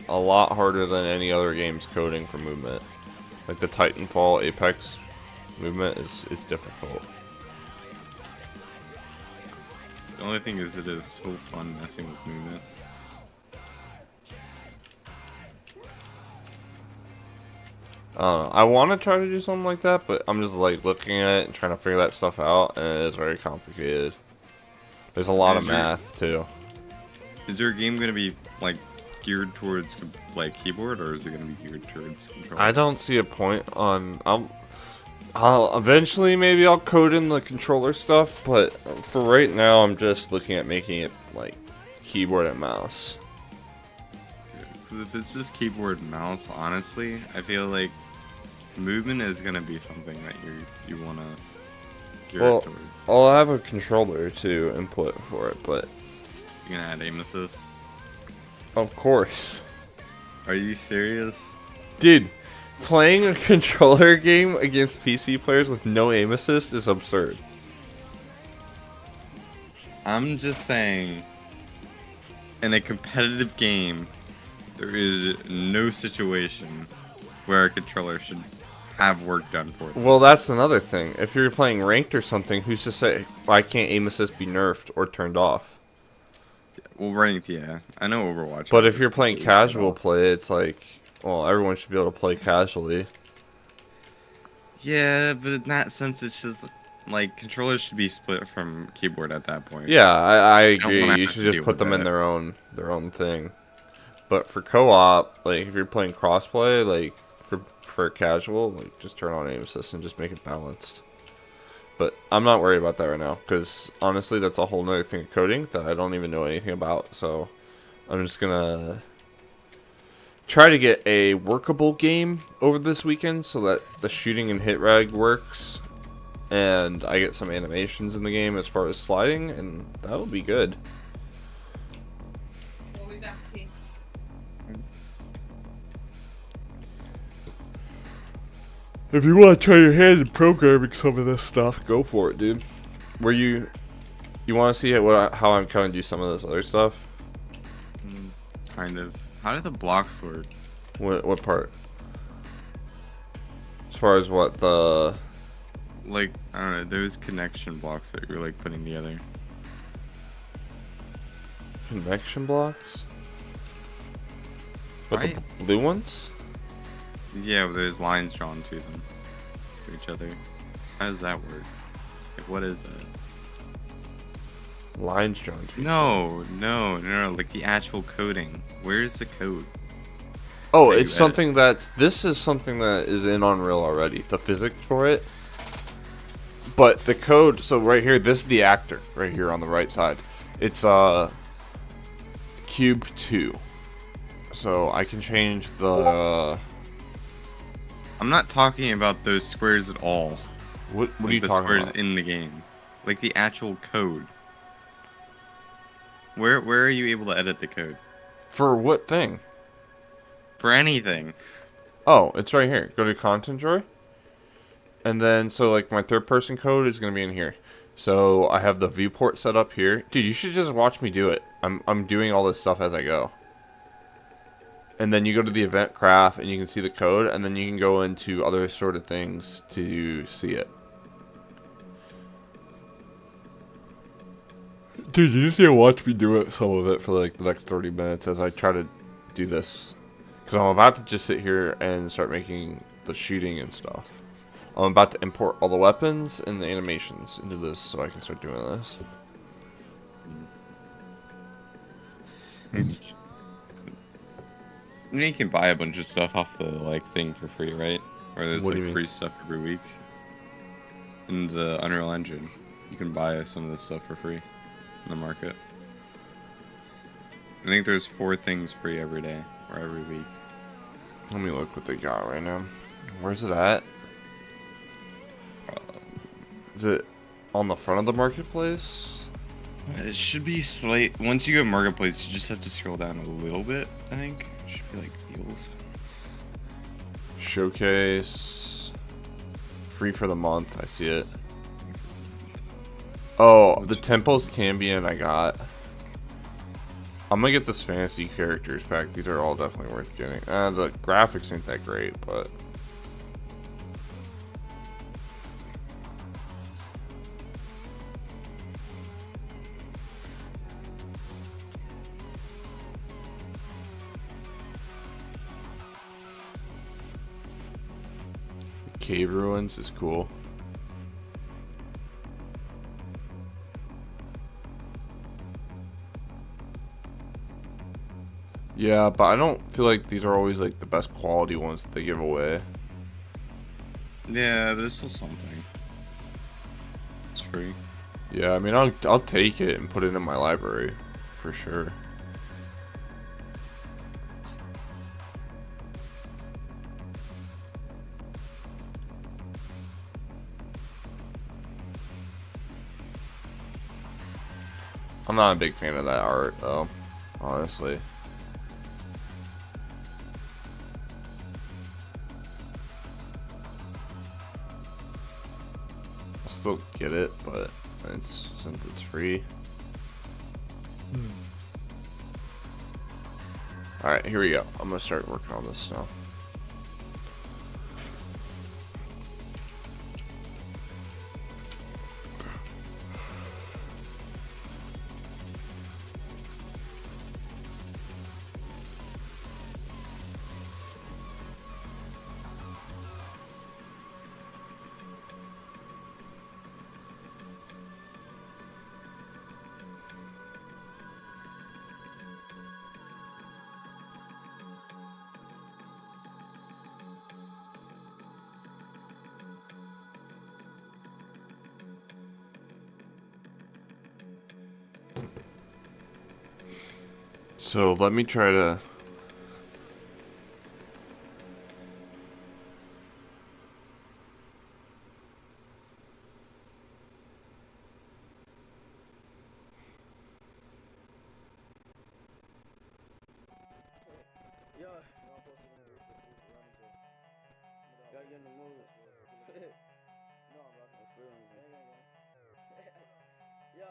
a lot harder than any other game's coding for movement. Like the Titanfall Apex movement is difficult. The only thing is, it is so fun messing with movement. I want to try to do something like that, but I'm just like looking at it and trying to figure that stuff out, and it is very complicated. There's a lot of math too. Is your game gonna be like geared towards like keyboard, or is it gonna be geared towards controller? I don't see a point on. I'll eventually maybe I'll code in the controller stuff, but for right now I'm just looking at making it like keyboard and mouse. If it's just keyboard and mouse, honestly, I feel like movement is gonna be something that you wanna gear Well, towards. I'll have a controller to input for it, but You gonna add aim assist? of course, Are you serious? dude, playing a controller game against PC players with no aim assist is absurd. I'm just saying, in a competitive game, there is no situation where a controller should have work done for them. Well, that's another thing. If you're playing ranked or something, who's to say why can't aim assist be nerfed or turned off? Well, ranked, yeah. I know Overwatch. But has if it you're playing completely turned casual off. play, it's like, well, everyone should be able to play casually. Yeah, but in that sense, it's just like controllers should be split from keyboard at that point. Yeah, I don't agree. wanna You have should to just deal put with them in that. their own thing. But for co-op, like if you're playing crossplay, like for casual, like just turn on aim assist and just make it balanced. But I'm not worried about that right now, because honestly, that's a whole nother thing of coding that I don't even know anything about. So I'm just gonna try to get a workable game over this weekend so that the shooting and hit reg works, and I get some animations in the game as far as sliding, and that'll be good. We'll be back to you. If you want to try your hand in programming some of this stuff, go for it, dude. Where you want to see how I'm kind of do some of this other stuff? Kind of. How do the blocks work? What part? As far as what the Like, I don't know, there's connection blocks that you're like putting together. connection blocks? What, Right. the blue ones? Yeah, but there's lines drawn to them. To each other. How does that work? Like, what is that? Lines drawn to. No, like the actual coding. Where is the code? Oh, that you it's something this is something that is in Unreal already. The physics for it. But the code, so right here, this is the actor right here on the right side. It's cube 2. So I can change the I'm not talking about those squares at all. what are Like you the talking squares about? in the game. Like the actual code. Where are you able to edit the code? For what thing? For anything. Oh, it's right here. Go to content drawer. And then, so like my third person code is going to be in here. So I have the viewport set up here. Dude, you should just watch me do it. I'm doing all this stuff as I go. And then you go to the event craft and you can see the code, and then you can go into other sort of things to see it. Dude, you just need to watch me do it, some of it, for like the next 30 minutes as I try to do this. Because I'm about to just sit here and start making the shooting and stuff. I'm about to import all the weapons and the animations into this so I can start doing this. I mean, you can buy a bunch of stuff off the like thing for free, right? Or there's What do like you mean? free stuff every week. In the Unreal Engine, you can buy some of this stuff for free in the market. I think there's 4 things free every day or every week. Let me look what they got right now. Where's it at? Is it on the front of the marketplace? It should be once you go marketplace, you just have to scroll down a little bit. I think it should be like deals. Showcase. Free for the month. I see it. Oh, the tempos Cambion I got. I'm gonna get this fantasy characters pack. These are all definitely worth getting. The graphics ain't that great, but Cave Ruins is cool. Yeah, but I don't feel like these are always like the best quality ones that they give away. Yeah, but it's still something. It's free. Yeah, I mean I'll take it and put it in my library for sure. I'm not a big fan of that art though, honestly. I'll still get it, but since it's free. Alright, here we go. I'm gonna start working on this now. So let me try to get in the mood. No, bro. No feelings. Yeah.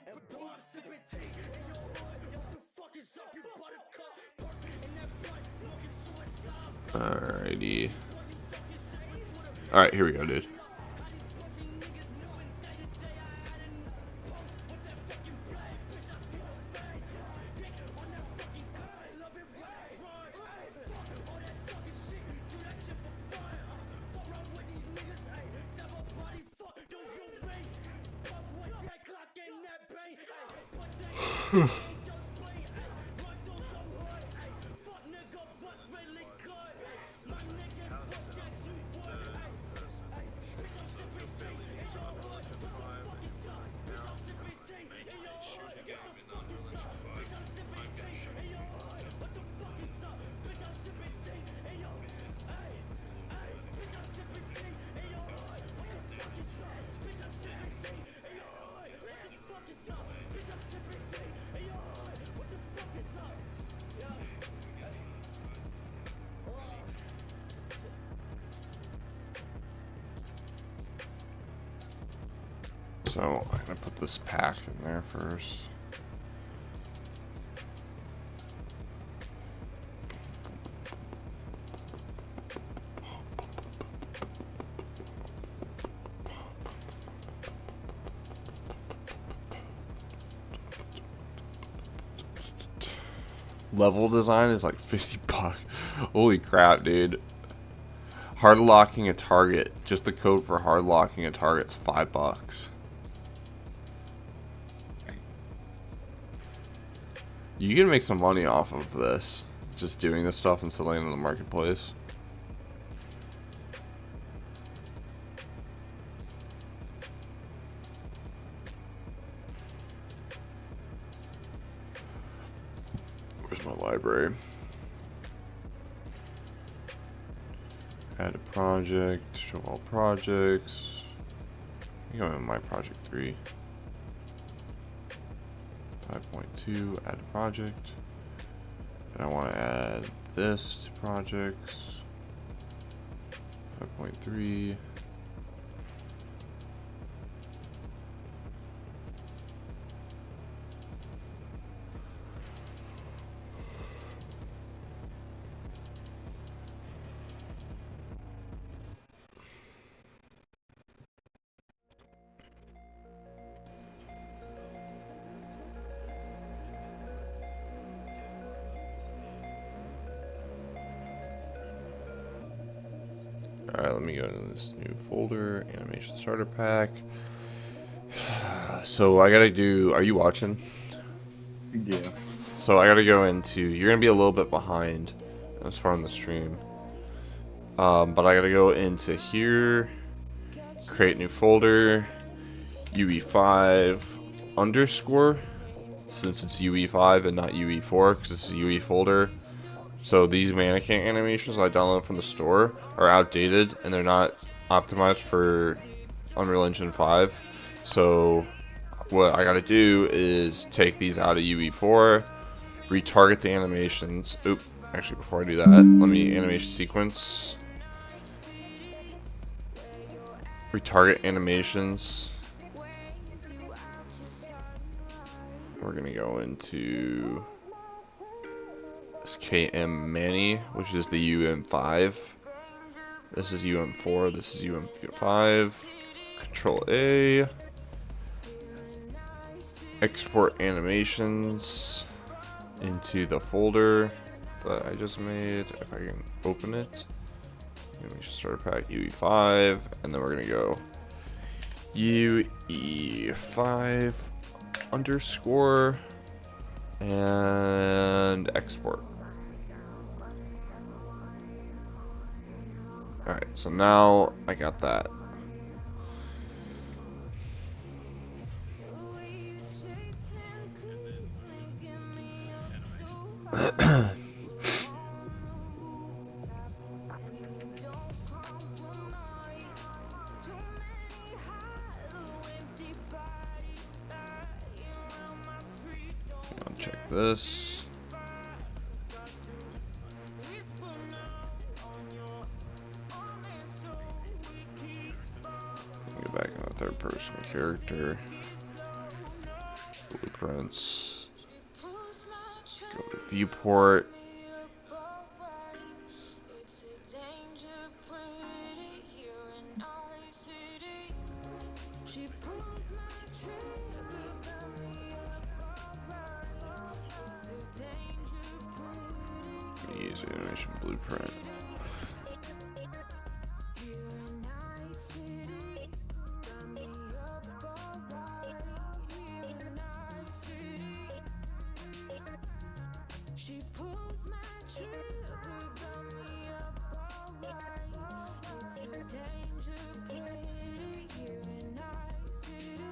And boy, sipping tea in your hood. What the fuck is up, you buttercup? Park in that blunt, smoking suicide. Alrighty. Alright, here we go, dude. So I'm gonna put this pack in there first. Level design is like 50 bucks. Holy crap, dude. Hard locking a target. Just the code for hard locking a target's $5. You can make some money off of this. Just doing this stuff and selling it in the marketplace. Where's my library? Add a project, show all projects. I'm going to my project 3. 5.2, add a project. And I want to add this to projects. 5.3. Alright, let me go to this new folder, animation starter pack. So I gotta do, are you watching? Yeah. So I gotta go into, you're gonna be a little bit behind as far on the stream. But I gotta go into here, create new folder, UE5 underscore, since it's UE5 and not UE4, because this is UE folder. So these mannequin animations I downloaded from the store are outdated and they're not optimized for Unreal Engine 5. So what I gotta do is take these out of UE4, retarget the animations. Oop, actually before I do that, let me animation sequence. Retarget animations. We're gonna go into KM Manny, which is the UM5. This is UM4, this is UM5. Control A. Export animations into the folder that I just made. If I can open it. Animation starter pack UE5, and then we're gonna go UE5 underscore and export. Alright, so now I got that. I'll check this. back in the third person character. Blueprints. Go to viewport. Use animation blueprint. She pulls my trigger, got me up alright. It's a danger pretty here in Night City.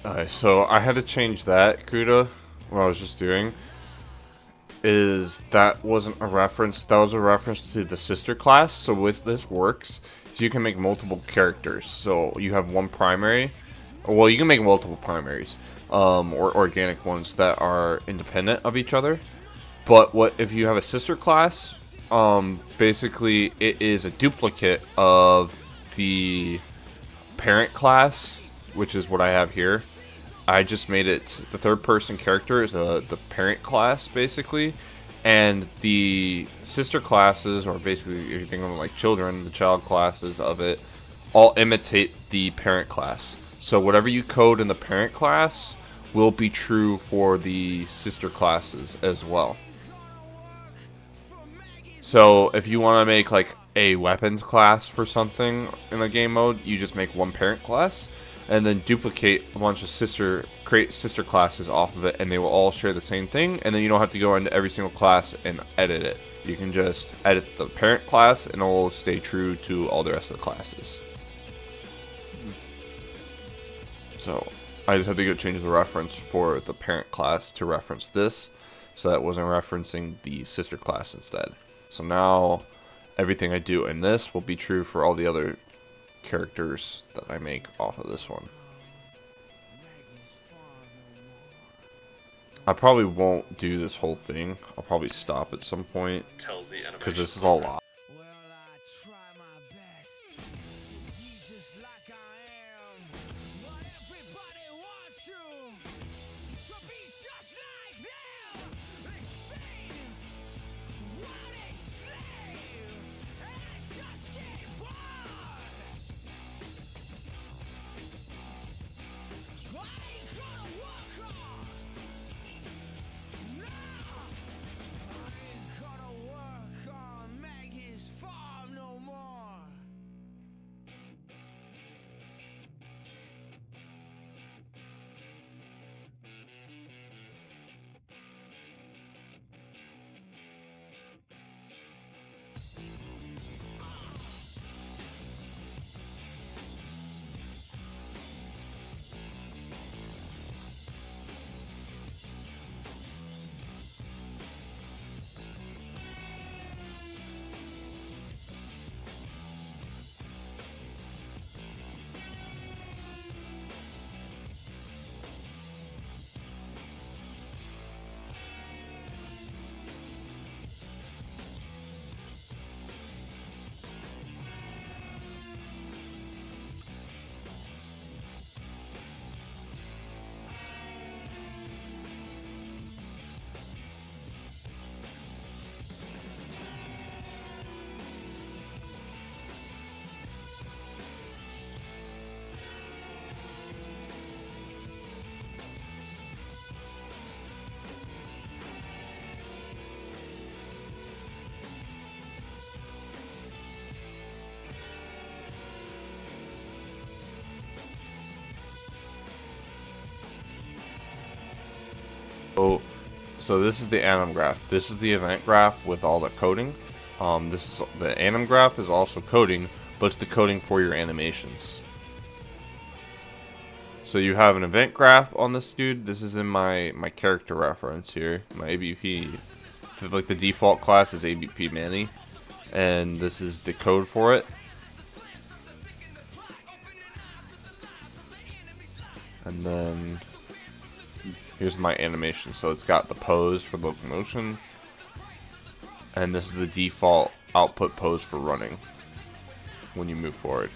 Alright, so I had to change that, Kuda, what I was just doing. Is that wasn't a reference, that was a reference to the sister class. So with this works, so you can make multiple characters. So you have one primary, well, you can make multiple primaries, or organic ones that are independent of each other. But what if you have a sister class? Basically, it is a duplicate of the parent class, which is what I have here. I just made it, the third person character is the parent class, basically. And the sister classes, or basically if you think of them like children, the child classes of it, all imitate the parent class. So whatever you code in the parent class will be true for the sister classes as well. So if you want to make like a weapons class for something in the game mode, you just make one parent class and then duplicate a bunch of create sister classes off of it, and they will all share the same thing, and then you don't have to go into every single class and edit it. You can just edit the parent class and it will stay true to all the rest of the classes. So I just had to go change the reference for the parent class to reference this, so that it wasn't referencing the sister class instead. So now everything I do in this will be true for all the other characters that I make off of this one. I probably won't do this whole thing. I'll probably stop at some point Tells the animation. because this is a lot. Well, I try my best to be just like I am, but everybody wants you to be just like them. They say what they say, and I just get bored. I ain't gonna work hard. No, I ain't gonna work on Maggie's farm no more. So this is the anim graph. This is the event graph with all the coding. This is the anim graph is also coding, but it's the coding for your animations. So you have an event graph on this dude. This is in my character reference here, my ABP. Like the default class is ABP Manny, and this is the code for it. And then here's my animation. So it's got the pose for locomotion, and this is the default output pose for running when you move forward.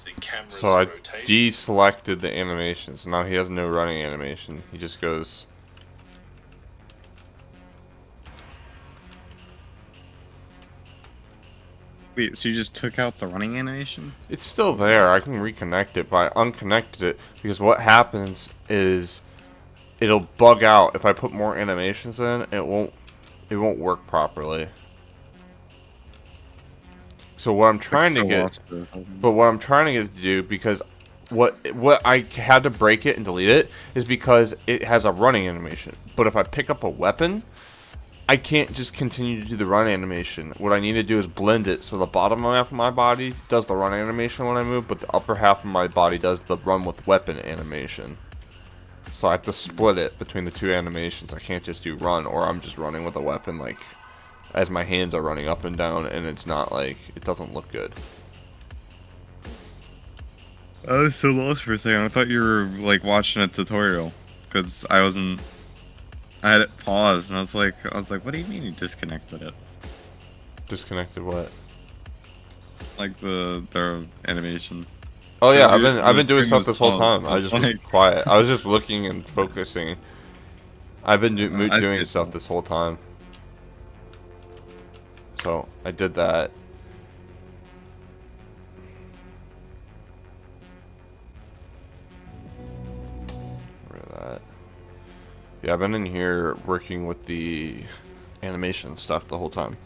The camera's So I rotation. deselected the animation, so now he has no running animation. He just goes. Wait, so you just took out the running animation? It's still there. I can reconnect it, but I unconnected it because what happens is it'll bug out if I put more animations in. It won't work properly. So what I'm trying to get, but what I'm trying to get it to do, because what I had to break it and delete it is because it has a running animation. But if I pick up a weapon, I can't just continue to do the run animation. What I need to do is blend it so the bottom half of my body does the run animation when I move, but the upper half of my body does the run with weapon animation. So I have to split it between the two animations. I can't just do run, or I'm just running with a weapon like as my hands are running up and down, and it's not like, it doesn't look good. I was so lost for a second. I thought you were like watching a tutorial, because I wasn't. I had it paused, and I was like, what do you mean you disconnected it? Disconnected what? Like the animation. Oh yeah, Because I've been doing stream stuff was this whole paused. time. I It's just was like- quiet. I was just looking and focusing. I've been I doing did stuff that. this whole time. So I did that. Rid of that. Yeah, I've been in here working with the animation stuff the whole time.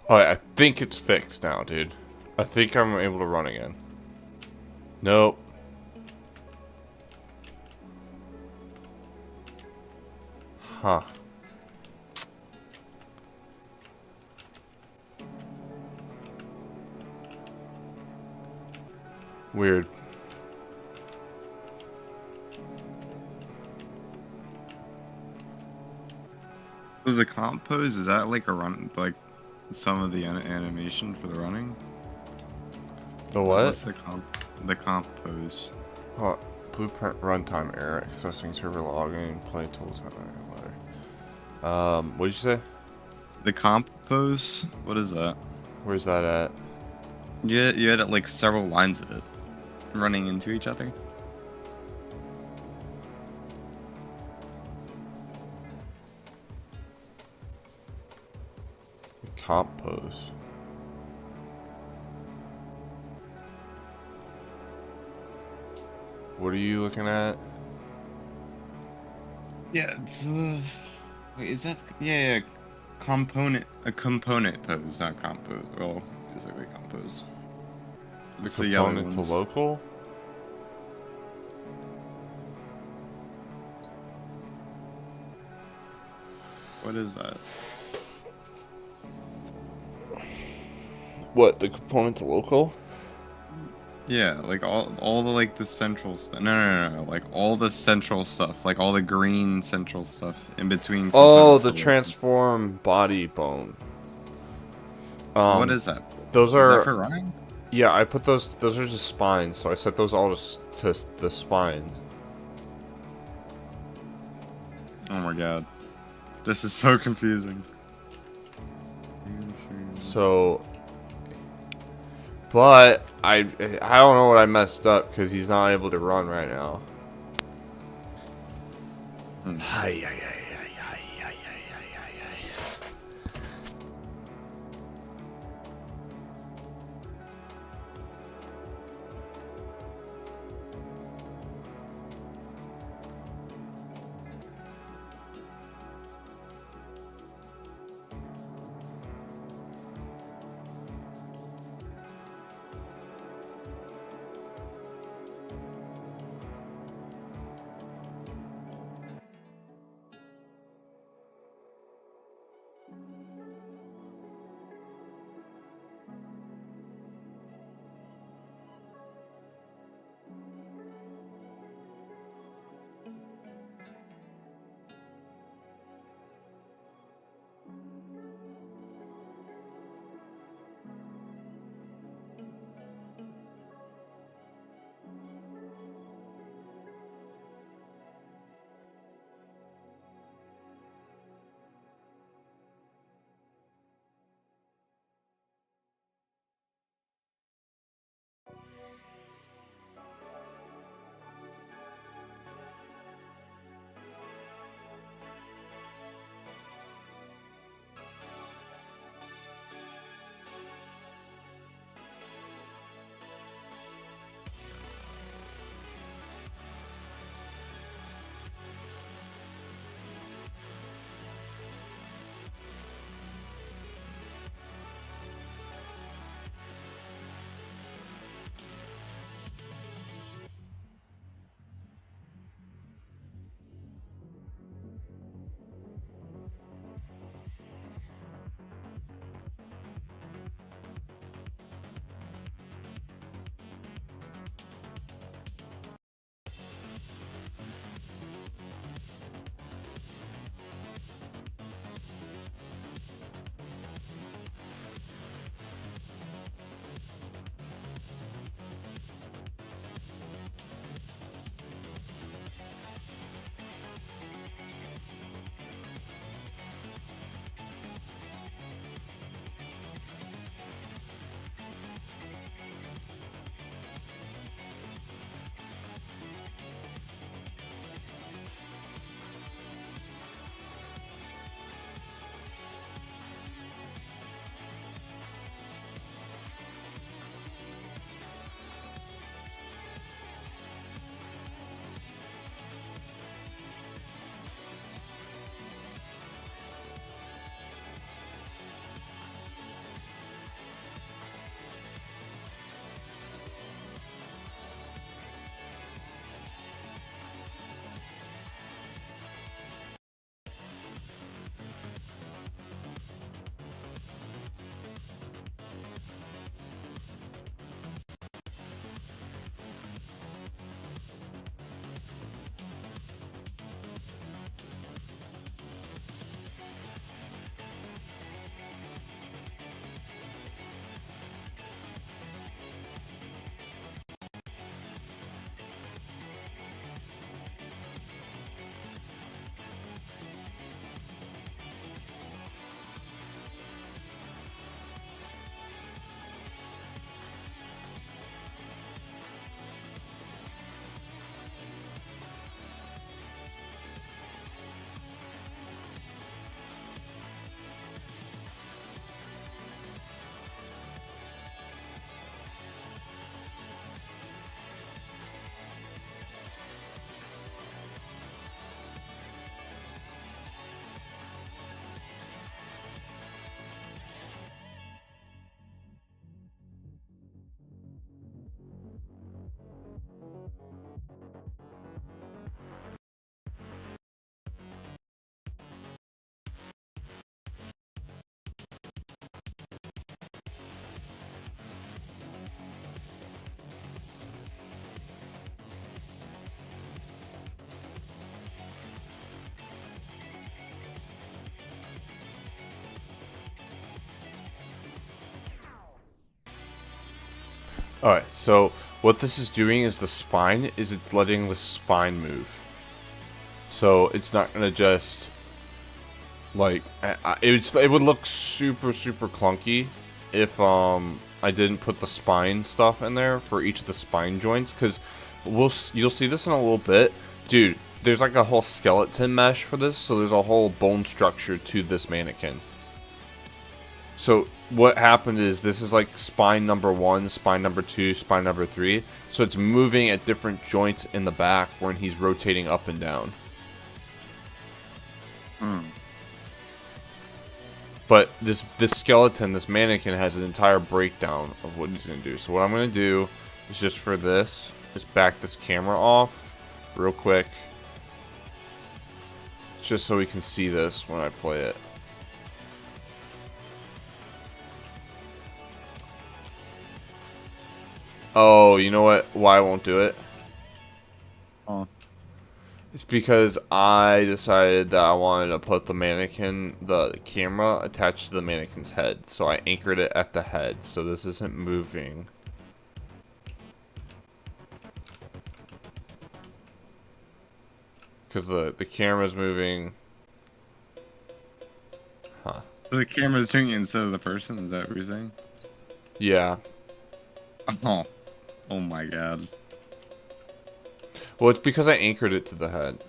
Alright, I think it's fixed now, dude. I think I'm able to run again. Nope. Huh. Weird. Was the comp pose, is that like a run, like some of the animation for the running? The what? What's the comp pose? Huh. Blueprint runtime error, accessing server login, play tools. What did you say? The comp pose? What is that? Where's that at? You had like several lines of it running into each other. Comp pose. What are you looking at? Yeah, it's wait, is that yeah, a component pose, not comp pose. Well, basically comp pose. The It's the yellow component to ones. local? What is that? What, the component to local? Yeah, like all the like the central stuff. No, like all the central stuff, like all the green central stuff in between. Oh, component the to local. transform body bone. What is that? Those Is that are for running? yeah. I put those. Those are just spines, so I set those all to the spine. Oh my god, this is so confusing. So, but I don't know what I messed up because he's not able to run right now. Hi, hi, hi. Alright, so what this is doing is it's letting the spine move. So it's not gonna just like it would look super clunky if I didn't put the spine stuff in there for each of the spine joints, because you'll see this in a little bit, dude. There's like a whole skeleton mesh for this, so there's a whole bone structure to this mannequin. So what happened is this is like spine number 1, spine number 2, spine number 3. So it's moving at different joints in the back when he's rotating up and down. But this skeleton, this mannequin, has an entire breakdown of what he's going to do. So what I'm going to do is just for this, is back this camera off real quick. Just so we can see this when I play it. Oh, you know what? Why I won't do it? Oh. It's because I decided that I wanted to put the camera attached to the mannequin's head. So I anchored it at the head, so this isn't moving. Because the camera's moving. Huh. So the camera's doing it instead of the person, is that what you're saying? Yeah. Oh. Oh my god. Well, it's because I anchored it to the head.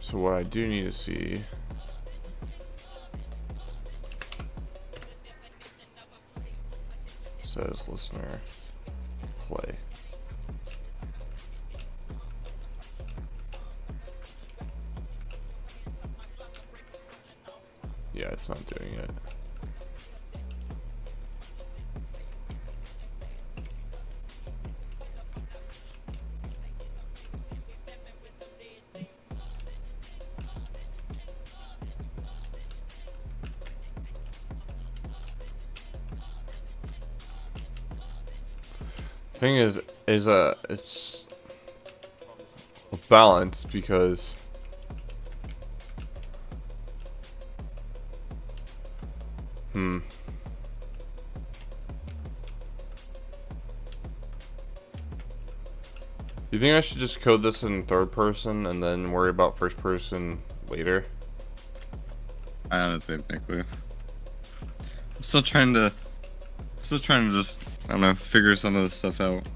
So what I do need to see says listener play. Yeah, it's not doing it. Thing is it's a balance because you think I should just code this in third person and then worry about first person later? I honestly have no clue. I'm still trying to just, I don't know, figure some of this stuff out.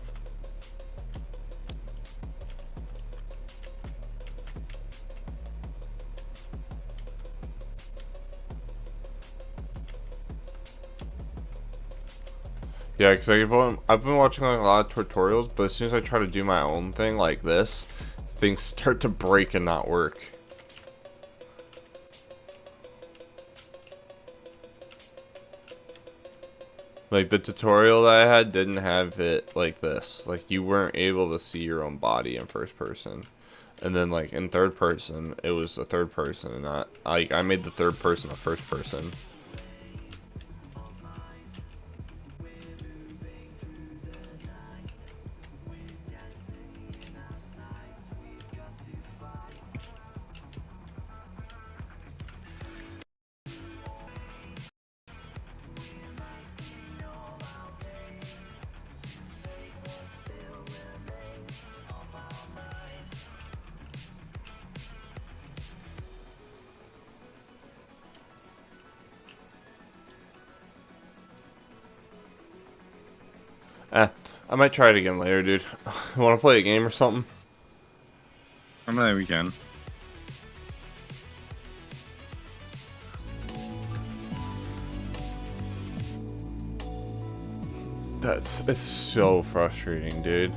Yeah, because I've been watching like a lot of tutorials, but as soon as I try to do my own thing like this, things start to break and not work. Like the tutorial that I had didn't have it like this. Like you weren't able to see your own body in first person. And then like in third person, it was a third person and not like I made the third person a first person. I might try it again later, dude. You want to play a game or something? I'm glad we can. It's so frustrating, dude.